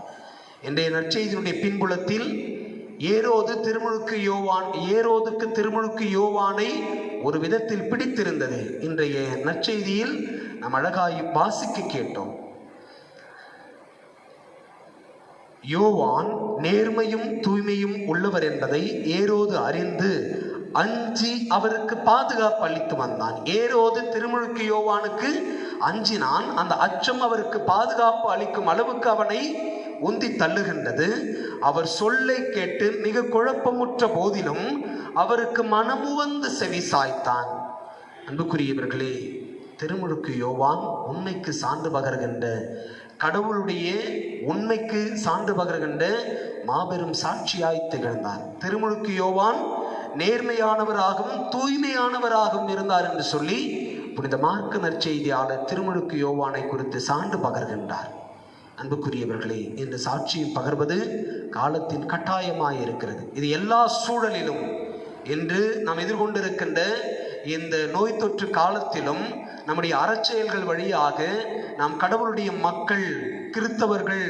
இன்றைய நற்செய்தியினுடைய பின்புலத்தில் ஏரோதுக்கு திருமுழுக்கு யோவானை ஒரு விதத்தில் பிடித்திருந்தது. இன்றைய நற்செய்தியில் நாம் அழகாய் வாசிக்க கேட்டோம். யோவான் நேர்மையும் தூய்மையும் உள்ளவர் என்பதை ஏரோது அறிந்து அஞ்சி அவருக்கு பாதுகாப்பு அளித்து வந்தான். ஏரோது திருமுழுக்கு யோவானுக்கு அஞ்சினான். அந்த அச்சம் அவருக்கு பாதுகாப்பு அளிக்கும் அளவுக்கு அவனை உந்தி தள்ளுகின்றது. அவர் சொல்லை கேட்டு மிக குழப்பமுற்ற போதிலும் அவருக்கு மனமுவந்து செவி சாய்த்தான். அன்புக்குரியவர்களே, திருமுழுக்கு யோவான் உண்மைக்கு சான்று பகர்கின்ற, கடவுளுடைய உண்மைக்கு சான்று பகர்கின்ற மாபெரும் சாட்சியாய் திகழ்ந்தார். திருமுழுக்கு யோவான் நேர்மையானவராகவும் தூய்மையானவராகவும் இருந்தார் என்று சொல்லி புனித மார்க்கு நற்செய்தியாளர் திருமுழுக்கு யோவானை குறித்து சான்று பகர்கின்றார். அன்புக்குரியவர்களே, இந்த சாட்சியும் பகர்வது காலத்தின் கட்டாயமாய் இருக்கிறது. இது எல்லா சூழலிலும், என்று நாம் எதிர்கொண்டிருக்கின்ற இந்த நோய் தொற்று காலத்திலும் நம்முடைய அறச்செயல்கள் வழியாக நாம் கடவுளுடைய மக்கள், கிறிஸ்தவர்கள்,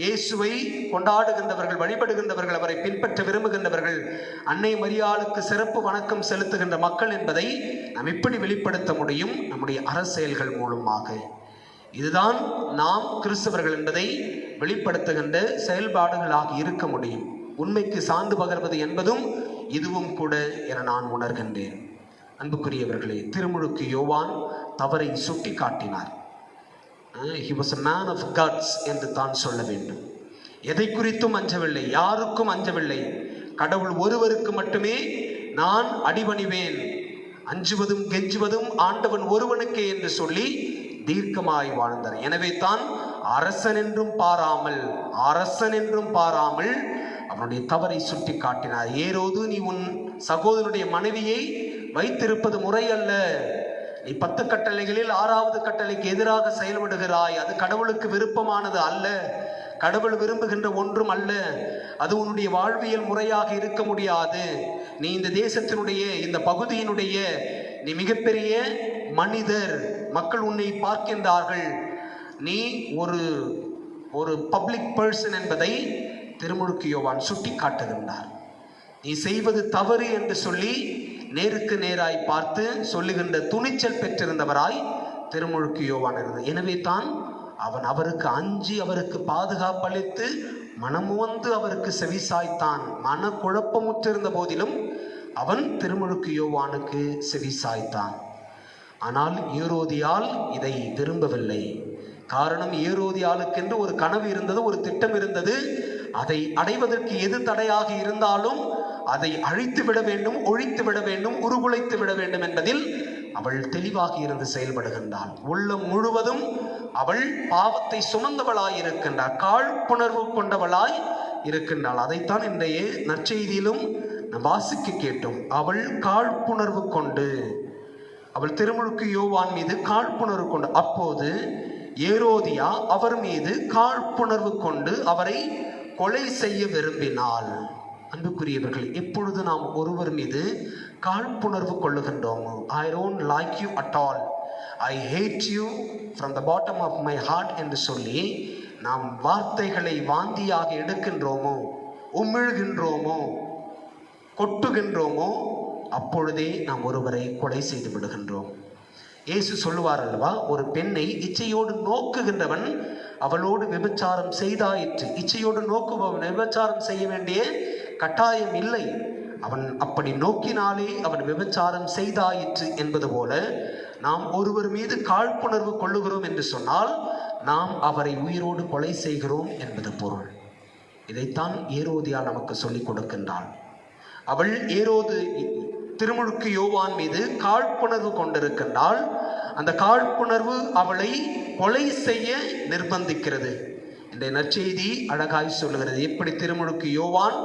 இயேசுவை கொண்டாடுகின்றவர்கள், வழிபடுகின்றவர்கள், அவரை பின்பற்ற விரும்புகின்றவர்கள், அன்னை மரியாளுக்கு சிறப்பு வணக்கம் செலுத்துகின்ற மக்கள் என்பதை நாம் எப்படி வெளிப்படுத்த முடியும்? நம்முடைய அரசியல்கள் மூலமாக. இதுதான் நாம் கிறிஸ்தவர்கள் என்பதை வெளிப்படுத்துகின்ற செயல்பாடுகளாக இருக்க முடியும். உண்மைக்கு சான்று பகர்வது என்பதும் இதுவும் கூட என நான் உணர்கின்றேன். அன்புக்குரியவர்களே, திருமுழுக்கு யோவான் தவறை சுட்டி காட்டினார். He was a man of guts என்று தான் சொல்ல வேண்டும். எதை குறித்தும் அஞ்சவில்லை, யாருக்கும் அஞ்சவில்லை. கடவுள் ஒருவருக்கு மட்டுமே நான் அடிபணிவேன், அஞ்சுவதும் கெஞ்சுவதும் ஆண்டவன் ஒருவனுக்கே என்று சொல்லி தீர்க்கமாய் வாழ்ந்தார். எனவே தான் அரசன் என்றும் பாராமல் அவனுடைய தவறை சுட்டி காட்டினார். ஏரோது, நீ உன் சகோதரனுடைய மனைவியை வைத்திருப்பது முறை அல்ல. நீ 10 கட்டளைகளில் 6வது கட்டளைக்கு எதிராக செயல்படுகிறாய். அது கடவுளுக்கு விருப்பமானது அல்ல, கடவுள் விரும்புகின்ற ஒன்றும் அல்ல. அது உன்னுடைய வாழ்வியல் முறையாக இருக்க முடியாது. நீ இந்த தேசத்தினுடைய, இந்த பகுதியினுடைய நீ மிகப்பெரிய மனிதர், மக்கள் உன்னை பார்க்கின்றார்கள், நீ ஒரு பப்ளிக் பர்சன் என்பதை திருமுழுக்கு யோவான் சுட்டி காட்டுகின்றார். நீ செய்வது தவறு என்று சொல்லி நேருக்கு நேராய் பார்த்து சொல்லுகின்ற துணிச்சல் பெற்றிருந்தவராய் திருமுழுக்கு யோவான் இருந்தது. எனவே தான் அவன் அவருக்கு அஞ்சி அவருக்கு பாதுகாப்பு அளித்து மனமுவந்து அவருக்கு செவிசாய்த்தான். மன குழப்பமுற்றிருந்த போதிலும் அவன் திருமுழுக்கு யோவானுக்கு செவிசாய்த்தான். ஆனால் ஏரோதியால் இதை விரும்பவில்லை. காரணம், ஏரோதியாளுக்கென்று ஒரு கனவு இருந்தது, ஒரு திட்டம் இருந்தது. அதை அடைவதற்கு எது தடையாக இருந்தாலும் அதை அழித்து விட வேண்டும், ஒழித்து விட வேண்டும், உருகுலைத்து விட வேண்டும் என்பதில் அவள் தெளிவாக இருந்து செயல்படுகின்றாள். உள்ளம் முழுவதும் அவள் பாவத்தை சுமந்தவளாய் இருக்கின்றாள், காழ்ப்புணர்வு கொண்டவளாய் இருக்கின்றாள். அதைத்தான் இன்றைய நற்செய்தியிலும் வாசிக்க கேட்டோம். அவள் காழ்ப்புணர்வு கொண்டு, அவள் திருமுழுக்கு யோவான் மீது காழ்ப்புணர்வு கொண்டு, அப்போது ஏரோதியா அவர் மீது காழ்ப்புணர்வு கொண்டு அவரை கொலை செய்ய விரும்பினாள். அன்புக்குரியவர்கள், எப்பொழுது நாம் ஒருவர் மீது காழ்ப்புணர்வு கொள்ளுகின்றோமோ, I don't like you at all, I hate you from the bottom of my heart என்று சொல்லி நாம் வார்த்தைகளை வாந்தியாக எடுக்கின்றோமோ, உமிழ்கின்றோமோ, கொட்டுகின்றோமோ, அப்பொழுதே நாம் ஒருவரை கொலை செய்து விடுகின்றோம். இயேசு சொல்லுவார் அல்லவா, ஒரு பெண்ணை இச்சையோடு நோக்குகின்றவன் அவளோடு விபச்சாரம் செய்தாயிற்று. இச்சையோடு நோக்குபவன் விபச்சாரம் செய்ய வேண்டிய கட்டாயம் இல்லை. அவன் அப்படி நோக்கினாலே அவன் விபச்சாரம் செய்தாயிற்று என்பது போல நாம் ஒருவர் மீது காழ்ப்புணர்வு கொள்ளுகிறோம் என்று சொன்னால் நாம் அவரை உயிரோடு கொலை செய்கிறோம் என்பது பொருள். இதைத்தான் ஏரோதியால் நமக்கு சொல்லிக் கொடுக்கின்றாள். அவள் ஏரோது திருமுழுக்கு யோவான் மீது காழ்ப்புணர்வு கொண்டிருக்கின்றாள். அந்த காழ்ப்புணர்வு அவளை கொலை செய்ய நிர்பந்திக்கிறது. இந்த நற்செய்தி அழகாய் சொல்லுகிறது எப்படி திருமுழுக்கு யோவான்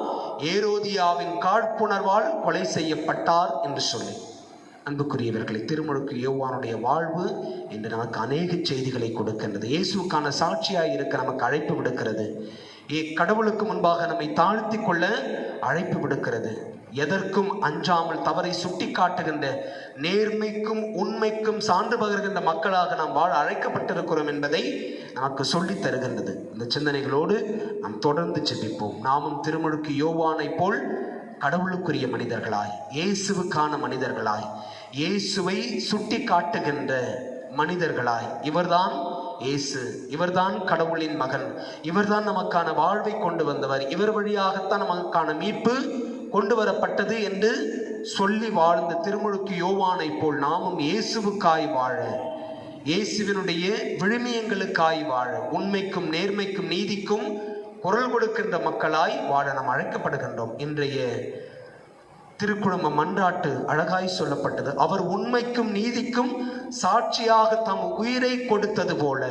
ஏரோதியாவின் காழ்ப்புணர்வால் கொலை செய்யப்பட்டார் என்று சொல்லி. அன்புக்குரியவர்களை, திருமுழுக்கு யோவானுடைய வாழ்வு என்று நமக்கு அநேக செய்திகளை கொடுக்கின்றது. இயேசுக்கான சாட்சியாய் இருக்க நமக்கு அழைப்பு விடுக்கிறது. கடவுளுக்கு முன்பாக நம்மை தாழ்த்தி கொள்ள அழைப்பு விடுக்கிறது. எதற்கும் அஞ்சாமல் தவறை சுட்டி காட்டுகின்ற, நேர்மைக்கும் உண்மைக்கும் சான்று பகர்கின்ற மக்களாக நாம் வாழ அழைக்கப்பட்டிருக்கிறோம் என்பதை நமக்கு சொல்லித் தருகின்றது. இந்த சிந்தனைகளோடு நாம் தொடர்ந்து ஜெபிப்போம். நாமும் திருமுழுக்கு யோவானை போல் கடவுளுக்குரிய மனிதர்களாய், இயேசுவுக்கான மனிதர்களாய், இயேசுவை சுட்டி காட்டுகின்ற மனிதர்களாய், இவர்தான் இயேசு, இவர்தான் கடவுளின் மகன், இவர்தான் நமக்கான வாழ்வை கொண்டு வந்தவர், இவர் வழியாகத்தான் நமக்கான மீட்பு கொண்டு வரப்பட்டது என்று சொல்லி வாழ்ந்த திருமுழுக்கு யோவானை போல் நாமும் இயேசுவுக்காய் வாழ, இயேசுவினுடைய விழுமியங்களுக்காய் வாழ, உண்மைக்கும் நேர்மைக்கும் நீதிக்கும் குரல் கொடுக்கின்ற மக்களாய் வாழ நாம் அழைக்கப்படுகின்றோம். இன்றைய திருக்குழும மன்றாட்டு அழகாய் சொல்லப்பட்டது. அவர் உண்மைக்கும் நீதிக்கும் சாட்சியாக தம் உயிரை கொடுத்தது போல,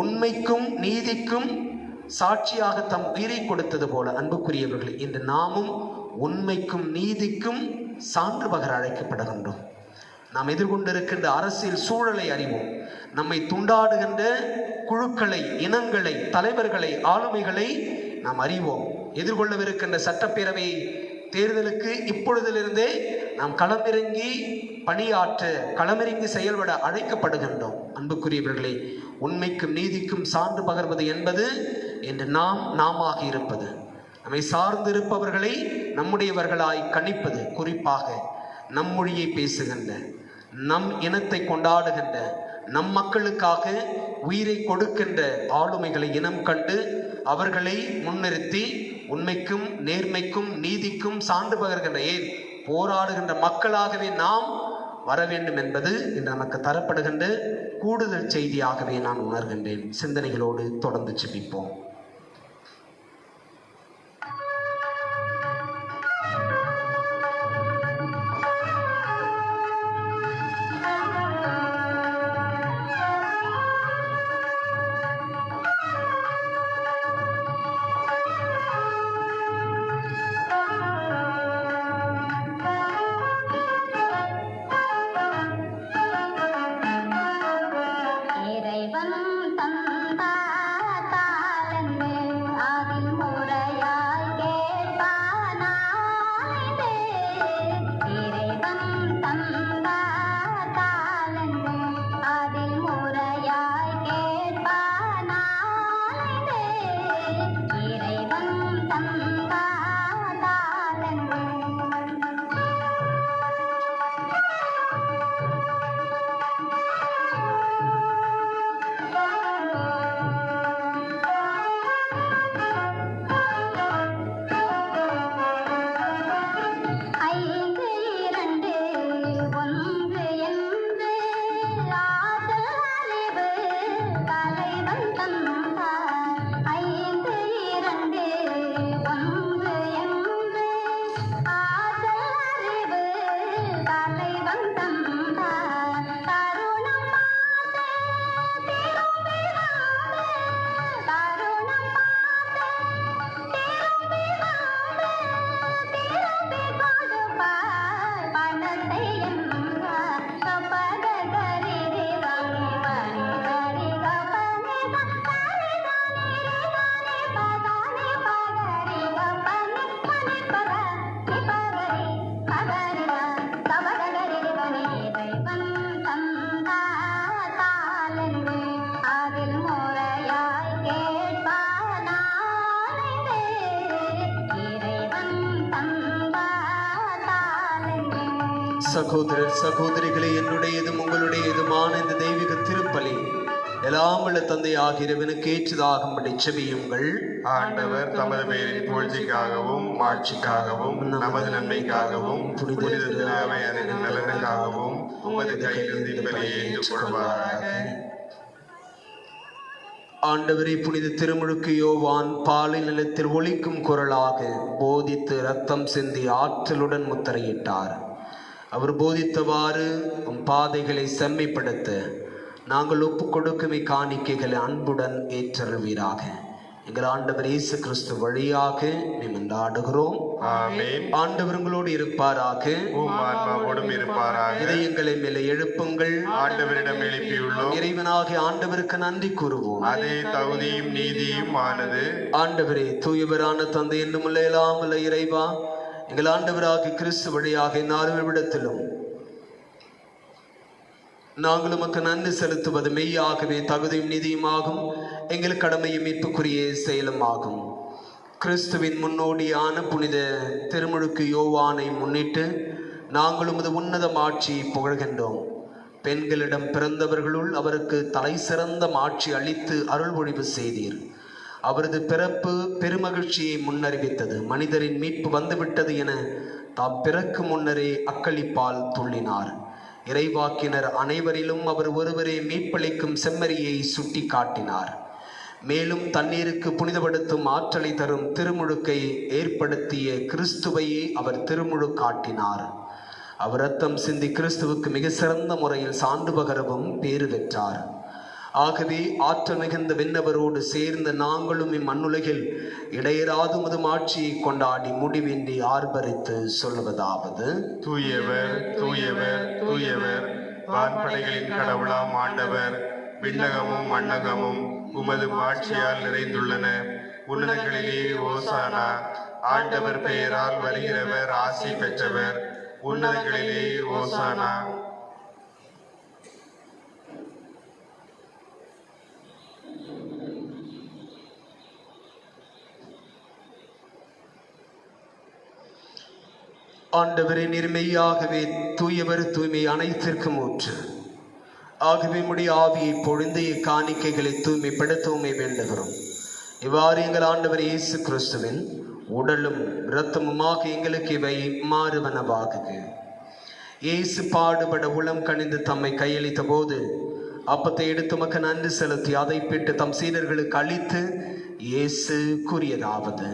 உண்மைக்கும் நீதிக்கும் சாட்சியாக தம் உயிரை கொடுத்தது போல, அன்புக்குரியவர்களே, இன்று நாமும் உண்மைக்கும் நீதிக்கும் சான்று பகர அழைக்கப்படுகின்றோம். நாம் எதிர்கொண்டிருக்கின்ற அரசியல் சூழலை அறிவோம். நம்மை துண்டாடுகின்ற குழுக்களை, இனங்களை, தலைவர்களை, ஆளுமைகளை நாம் அறிவோம். எதிர்கொள்ளவிருக்கின்ற சட்டப்பேரவை தேர்தலுக்கு இப்பொழுதிலிருந்தே நாம் களமிறங்கி பணியாற்ற, களமிறங்கி செயல்பட அழைக்கப்படுகின்றோம். அன்புக்குரியவர்களே, உண்மைக்கும் நீதிக்கும் சான்று பகர்வது என்பது என்று நாமாக இருப்பது, நம்மை சார்ந்திருப்பவர்களை நம்முடையவர்களாய் கணிப்பது, குறிப்பாக நம் மொழியை பேசுகின்ற, நம் இனத்தை கொண்டாடுகின்ற, நம் மக்களுக்காக உயிரை கொடுக்கின்ற ஆளுமைகளை இனம் கண்டு அவர்களை முன்னிறுத்தி உண்மைக்கும் நேர்மைக்கும் நீதிக்கும் சான்று பகர்கின்ற, ஏன் போராடுகின்ற மக்களாகவே நாம் வர வேண்டும் என்பது இன்று நமக்கு தரப்படுகின்ற கூடுதல் செய்தியாகவே நான் உணர்கின்றேன். சிந்தனைகளோடு தொடர்ந்து ஜெபிப்போம். சகோதரர் சகோதரிகளே, என்னுடையதும் உங்களுடையதுமான இந்த தெய்வீக திருப்பலி எல்லாம் உள்ள தந்தை ஆகிறவனுக்கு ஏற்றதாகும்படி செபியுங்கள்.
ஆண்டவர் தமது பெயரின் புகழ்ச்சிக்காகவும் மாட்சிக்காகவும் நமது நன்மைக்காகவும் புனித திருவையின் நலனுக்காகவும் உமது கையிலிருந்து இப்பலியை ஏற்றுக்கொள்வாராக.
ஆண்டவரே, புனித திருமுழுக்கு யோவான் பாலை நிலத்தில் ஒலிக்கும் குரலாக போதித்து இரத்தம் சிந்தி ஆற்றலுடன் முத்திரையிட்டார். அவர் போதித்தவாறு பாதைகளை செம்மைப்படுத்த நாங்கள் ஒப்பு கொடுக்கும் காணிக்கைகளை அன்புடன் ஏற்றல்வீராக. எங்கள் ஆண்டவர் இயேசு கிறிஸ்து வழியாக மன்றாடுகிறோம்.
ஆமென்.
ஆண்டவர் உங்களோடு இருப்பாராக,
உம் ஆன்மாவோடும் இருப்பாராக.
இதயங்களை மேலே எழுப்புங்கள்.
ஆண்டவரிடம் எழுப்பியுள்ளோம்.
இறைவனாகிய ஆண்டவருக்கு நன்றி கூறுவோம்.
அதே தகுதியும் நீதியும் ஆனது.
ஆண்டவரே, தூயவரான தந்தை என்னும் எல்லாம் உள்ள இறைவா, எங்கள் ஆண்டவராகிய கிறிஸ்து வழியாக இந்நாளிடத்திலும் நாங்கள் உமக்கு நன்றி செலுத்துவது மெய்யாகவே தகுதியும் நீதியுமாகும், எங்கள் கடமையும் மீட்புக்குரிய செயலுமாகும். கிறிஸ்துவின் முன்னோடியான புனித திருமுழுக்கு யோவானை முன்னிட்டு நாங்கள் உமது உன்னத மாட்சியை புகழ்கின்றோம். பெண்களிடம் பிறந்தவர்களுள் அவருக்கு தலை சிறந்த மாட்சி அளித்து அருள்மொழிவு செய்தீர். அவரது பிறப்பு பெருமகிழ்ச்சியை முன்னறிவித்தது. மனிதரின் மீட்பு வந்துவிட்டது என தாம் பிறக்கு முன்னரே அக்களிப்பால் துள்ளினார். இறைவாக்கினர் அனைவரிலும் அவர் ஒருவரே மீட்பளிக்கும் செம்மறியை சுட்டி காட்டினார். மேலும் தண்ணீருக்கு புனிதப்படுத்தும் ஆற்றலை தரும் திருமுழுக்கை ஏற்படுத்திய கிறிஸ்துவையே அவர் திருமுழுக்காட்டினார். அவர் ரத்தம் சிந்தி கிறிஸ்துவுக்கு மிக சிறந்த முறையில் சான்று பகரவும் பேறு பெற்றார். ஆகவே ஆற்றல் மிகுந்த விண்ணவரோடு சேர்ந்த நாங்களும் இம்மண்ணுலகில் இடையராது உமது ஆட்சியை கொண்டாடி முடிவின்றி ஆர்ப்பரித்து சொல்லுவதாவது:
தூயவர் தூயவர் தூயவர், வான்படைகளின் கடவுளாம் ஆண்டவர், விண்ணகமும் மண்ணகமும் உமது ஆட்சியால் நிறைந்துள்ளன. உன்னதங்களிலே ஓசானா. ஆண்டவர் பெயரால் வருகிறவர் ஆசி பெற்றவர். உன்னதங்களிலே ஓசானா.
ஆண்டவரே, நிர்மையாகவே தூயவர், தூய்மை அனைத்திற்கும் ஊற்று. ஆகவே உம்முடைய ஆவியை பொழிந்து இக்காணிக்கைகளை தூய்மைப்படுத்தவுமே வேண்டுகிறோம். இவ்வாறு எங்கள் ஆண்டவர் இயேசு கிறிஸ்துவின் உடலும் இரத்தமுமாக எங்களுக்கு இவை மாறுவனவாகுக. இயேசு பாடுபட உளம் கனிந்து தம்மை கையளித்த போது அப்பத்தை எடுத்து உமக்கு நன்றி செலுத்தி அதை பிட்டு தம் சீடர்களுக்கு அளித்து இயேசு கூறியதாவது: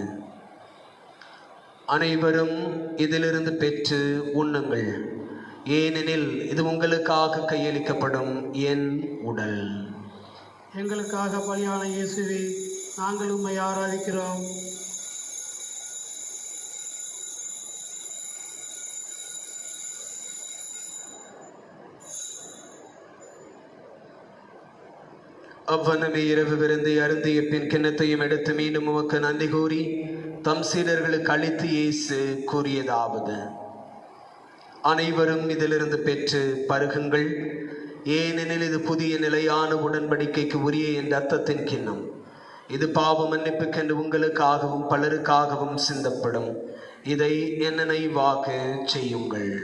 அனைவரும் இதிலிருந்து பெற்று உண்ணுங்கள், ஏனெனில் இது உங்களுக்காக கையளிக்கப்படும் என் உடல்.
எங்களுக்காக பலியான இயேசுவே, நாங்கள் உம்மை ஆராதிக்கிறோம்.
அவ்வனமே இரவு விருந்தை அருந்திய பின் கிண்ணத்தையும் எடுத்து மீண்டும் உமக்கு நன்றி கூறி தம் சீடர்களுக்கு அளித்து இயேசு கூறியதாவது: அனைவரும் இதிலிருந்து பெற்று பருகுங்கள், ஏனெனில் இது புதிய நிலையான உடன்படிக்கைக்கு உரிய என் இரத்தத்தின் கிண்ணம். இது பாவ மன்னிப்புக்கென்று உங்களுக்காகவும் பலருக்காகவும் சிந்தப்படும். இதை என் நினைவாக செய்யுங்கள்.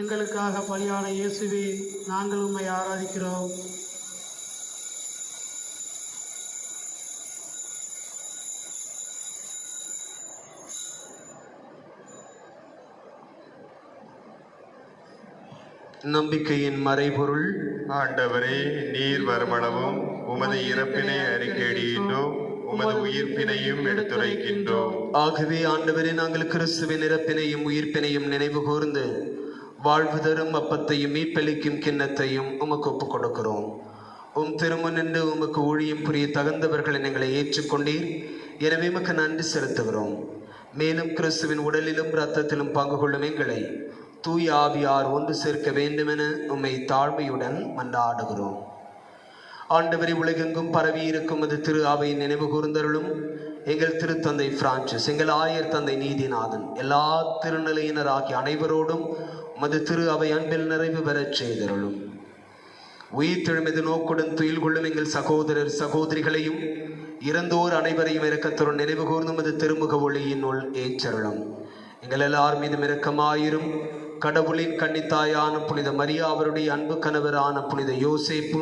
எங்களுக்காக பலியான இயேசுவே, நாங்கள் உம்மை ஆராதிக்கிறோம்.
நம்பிக்கையின் மறைபொருள்.
ஆண்டவரே, நீர் வருமளவும் உமது இறப்பினை அறிக்கையிடுகின்றோம், உமது உயிர்ப்பினையும் எடுத்துரைக்கின்றோம்.
ஆகவே ஆண்டவரே, நாங்கள் கிறிஸ்துவின் இறப்பினையும் உயிர்ப்பினையும் நினைவு கூர்ந்து வாழ்வு தரும் அப்பத்தையும் மீட்பளிக்கும் கிண்ணத்தையும் உமக்கு ஒப்புக் கொடுக்கிறோம். உம் திருமுன் நின்று உமக்கு ஊழியம் புரிய தகுந்தவர்களை எங்களை ஏற்றுக்கொண்டீர். எனவே உமக்கு நன்றி செலுத்துகிறோம். மேலும் கிறிஸ்துவின் உடலிலும் இரத்தத்திலும் பங்கு கொள்ளும் எங்களை தூய ஆவியார் ஒன்று சேர்க்க வேண்டுமென உம்மை தாழ்மையுடன் மன்றாடுகிறோம். ஆண்டவரை, உலகெங்கும் பரவி இருக்கும் அது திரு அவையின் நினைவு கூர்ந்தருளும். எங்கள் திருத்தந்தை பிரான்சிஸ், எங்கள் ஆயர் தந்தை நீதிநாதன், எல்லா திருநிலையினராகிய அனைவரோடும் மது திரு அவை அன்பில் நிறைவு பெறச் செய்தருளும். உயிர்த்தெழுமது நோக்குடன் துயில் கொள்ளும் எங்கள் சகோதரர் சகோதரிகளையும் இறந்தோர் அனைவரையும் இரக்கத்துடன் நினைவு கூர்ந்து மது திருமுக ஒளியினுள் ஏற்றருளும். எங்கள் எல்லார் மீதும் இரக்கமாயிரும். கடவுளின் கன்னித்தாயான புனித மரியா, அவருடைய அன்பு கணவரான புனித யோசேப்பு,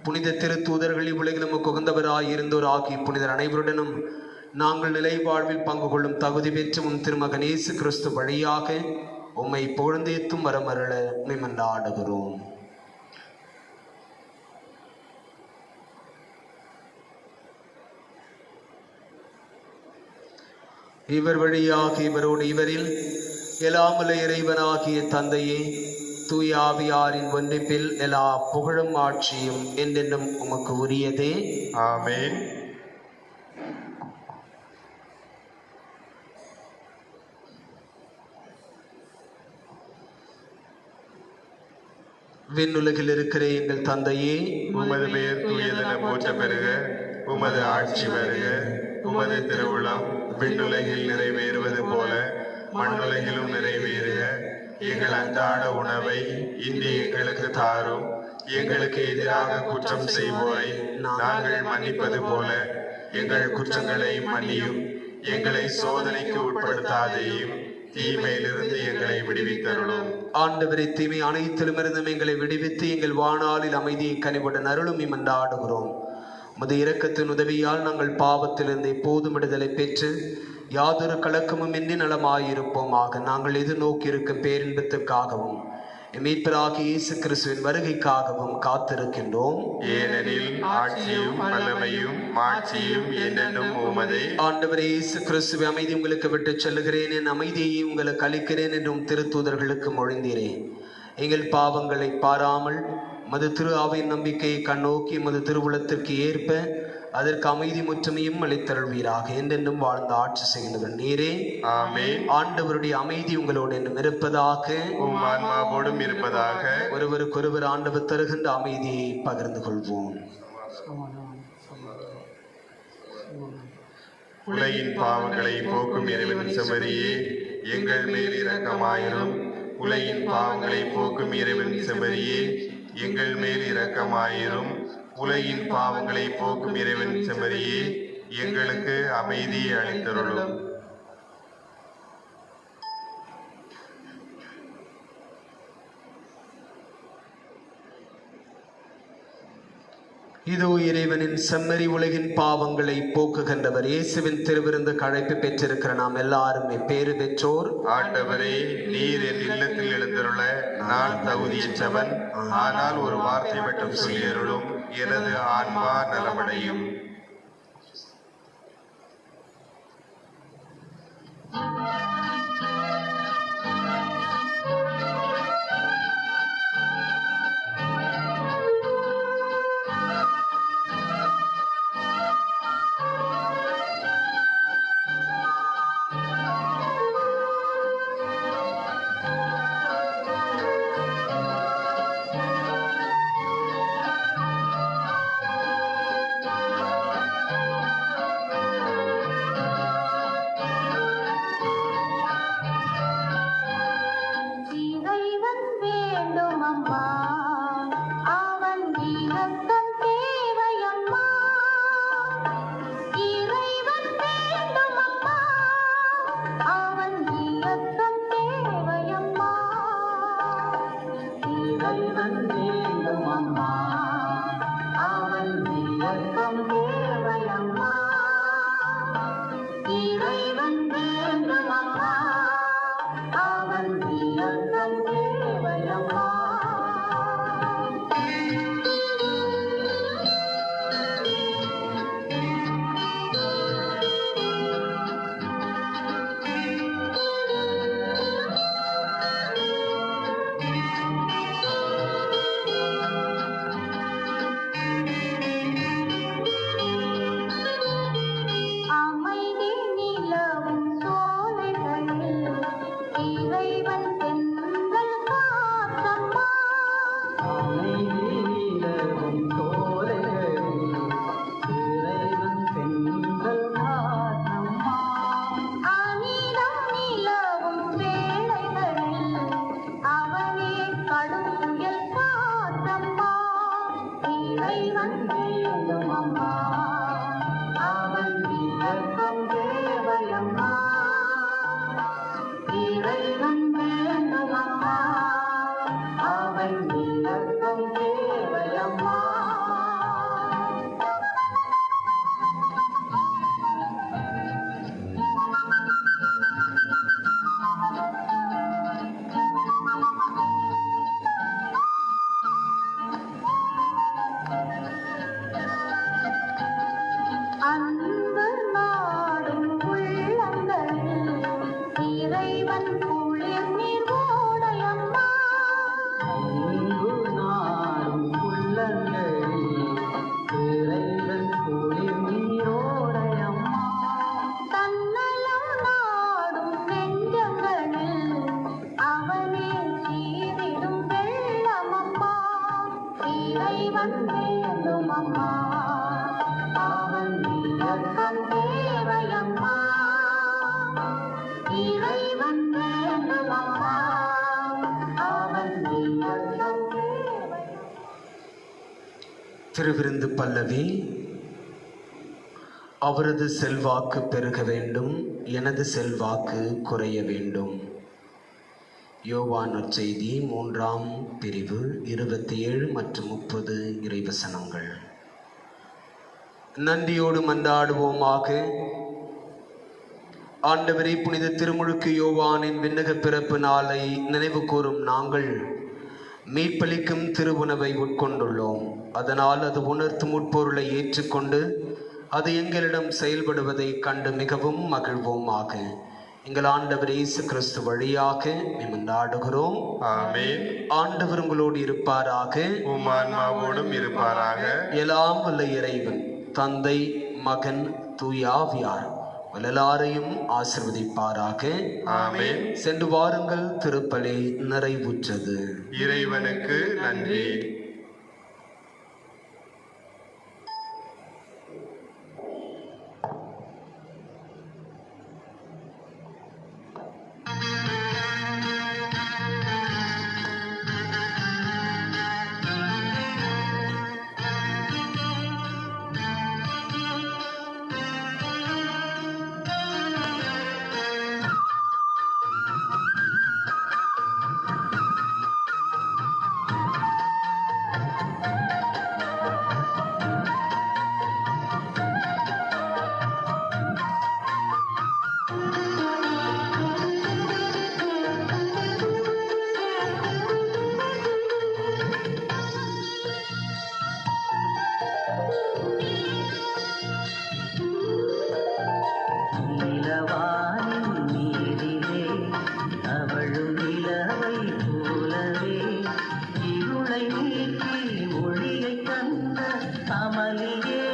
புனித திருத்தூதர்களில் உலகிலும் உகந்தவராய் இருந்தோர் ஆகிய புனிதர் அனைவருடனும் நாங்கள் நிலை வாழ்வில் பங்கு கொள்ளும் தகுதி பெற்று உம் திருமகன் இயேசு கிறிஸ்து வழியாக உம்மை புகழ்ந்தேத்தும் வரமருள மன்றாடுகிறோம். இவர் வழியாக இவரோடு இவரில் எல்லாமல்ல இறைவனாகிய தந்தையே, தூய ஆவியாரின் ஒன்றிப்பில் எல்லா புகழும் ஆட்சியும் என்றென்றும் உமக்கு உரியதே.
ஆமென்.
விண்ணுலகில் இருக்கிற எங்கள் தந்தையே,
உமது பெயர் தூயதென போற்ற பெறுக. உமது ஆட்சி வருக. உமது திருவுளம் விண்ணுலகில் நிறைவேறுவது போல மண்ணுலகிலும் நிறைவேறுக. எங்கள் அன்றாட உணவை இன்று எங்களுக்கு தாரும். எங்களுக்கு எதிராக குற்றம் செய்வோரை நாங்கள் மன்னிப்பது போல எங்கள் குற்றங்களை மன்னியும். எங்களை சோதனைக்கு உட்படுத்தாதேயும், தீமையிலிருந்து எங்களை விடுவித்தருளும்.
ஆண்டவரை தீமை அனைத்திலுமிருந்தும் எங்களை விடுவித்து எங்கள் வாழ்நாளில் அமைதியை கனிவுடன் அருளும் மன்றாடுகிறோம். உமது இரக்கத்தின் உதவியால் நாங்கள் பாவத்திலிருந்து எப்போதும் விடுதலை பெற்று யாதொரு கலக்கமும் இன்றி நலமாயிருப்போமாக. நாங்கள் எதிர்நோக்கி இருக்கும் பேரின்பத்திற்காகவும் மீட்பராகிய இயேசு கிறிஸ்துவின் வருகைக்காகவும் காத்திருக்கின்றோம்.
ஏனெனில் ஆட்சியும் வல்லமையும் மாட்சியும் என்னென்னும் உமதே.
ஆண்டவரே இயேசு கிறிஸ்துவை அமைதி உங்களுக்கு விட்டு செல்லுகிறேன், என் அமைதியை உங்களுக்கு அளிக்கிறேன் என்றும் திருத்தூதர்களுக்கு மொழிந்தீரேன். எங்கள் பாவங்களை பாராமல் மது திரு ஆவியின் நம்பிக்கையை கண்ணோக்கி மது திருவுளத்திற்கு ஏற்ப அதற்கு அமைதி முற்றுமையும் அளித்தருள்வீராக. என்றென்றும் வாழ்ந்து ஆட்சி செய்கின்றவர் நீரே.
ஆமென்.
ஆண்டவருடைய அமைதி உங்களோடு என்றும் இருப்பதாக,
உம் ஆன்மாவோடும் இருப்பதாக.
ஒருவருக்கொருவர் ஆண்டவர் தருகின்ற அமைதியை பகிர்ந்து கொள்வோம்.
உலகின் பாவங்களை போக்கும் இறைவன் செம்மறியே, எங்கள் மேல் இரக்கமாயிரும். உலகின் பாவங்களை போக்கும் இறைவன் செம்மறியே, எங்கள் மேல் இரக்கமாயிரும். உலகின் பாவங்களை போக்கும் இறைவன் செம்மறியே, எங்களுக்கு அமைதியை அளித்தருளும்.
இதோ இறைவனின் செம்மறி, உலகின் பாவங்களை போக்குகின்றவர். இயேசுவின் திருவிருந்து அழைப்பு பெற்றிருக்கிற நாம் எல்லாருமே பேறு பெற்றோர்.
ஆண்டவரே, நீர் என் இல்லத்தில் எழுந்தருள நான் தகுதியற்றவன். ஆனால் ஒரு வார்த்தை மட்டும் சொல்லியருளும், எனது ஆன்மா நலமடையும்.
இறைவன் வேண்டும் அம்மா, அவன் இரக்கம் தேவையம்மா. இறைவன் வேண்டும் அம்மா, அவன் இரக்கம் தேவையம்மா. இறைவன் வேண்டும் அம்மா, அவன் இரக்கம் தேவையம்மா. இறைவன் வேண்டும் அம்மா, அவன் இரக்கம் தேவையம்மா. அமைதி நிலவும் சோலைகளில் இறைவன் தென்றல் காற்றம்மா.
அமைதி நிலவும் சோலைகளில் இறைவன் தென்றல் காற்றம்மா.
அனிதம் நிலவும் வேளைகளில் அவனே கடும் புயல் காற்றம்மா. இறைவன் வேண்டும் அம்மா, அவன் இரக்கம் தேவையம்மா. இறைவன் வேண்டும் அம்மா, அவன் இரக்கம் தேவையம்மா. அன்பு நாடும் உள்ளங்களில் இறைவன் குளிர் நீர் ஓடையம்மா.
அன்பு நாடும் உள்ளங்களில் இறைவன் குளிர் நீரோடையம்மா.
தன்னலம் நாடும் நெஞ்சங்களில் அவனே சீரிடும் வெள்ளமம்மா. இறைவன் வேண்டும் அம்மா, அவன் இரக்கம் தேவையம்மா.
இறைவன் வேண்டும் அம்மா அவன் இல்லம்
திருவிருந்து பல்லவி. அவரது செல்வாக்கு பெருக வேண்டும், எனது செல்வாக்கு குறைய வேண்டும். யோவான் நற்செய்தி 3ஆம் பிரிவு 27 மற்றும் 30 இறைவசனங்கள். நன்றியோடு மன்றாடுவோமாக. ஆண்டவரே, புனித திருமுழுக்கு யோவானின் விண்ணக பிறப்பு நாளை நினைவு கூறும் நாங்கள் மீட்பளிக்கும் திருவுணவை உட்கொண்டுள்ளோம். அதனால் அது உணர்த்தும் உட்பொருளை ஏற்றுக்கொண்டு அது எங்களிடம் செயல்படுவதை கண்டு மிகவும் மகிழ்வோமாக. எங்கள் ஆண்டவர் இயேசு கிறிஸ்து வழியாக மன்றாடுகிறோம்.
ஆமென்.
ஆண்டவர் உங்களோடு இருப்பாராக,
உம் ஆன்மாவோடும் இருப்பாராக.
எல்லாம் வல்ல இறைவன் தந்தை, மகன், தூய ஆவியார் எல்லாரையும் ஆசீர்வதிப்பாராக.
ஆமென்.
சென்று வாருங்கள், திருப்பலி நிறைவுற்றது.
இறைவனுக்கு நன்றி.
நிலவானின் நீரிலே அவளும் நிலவை போலவே இருளை நீக்கி ஒளியை தந்த அமளியே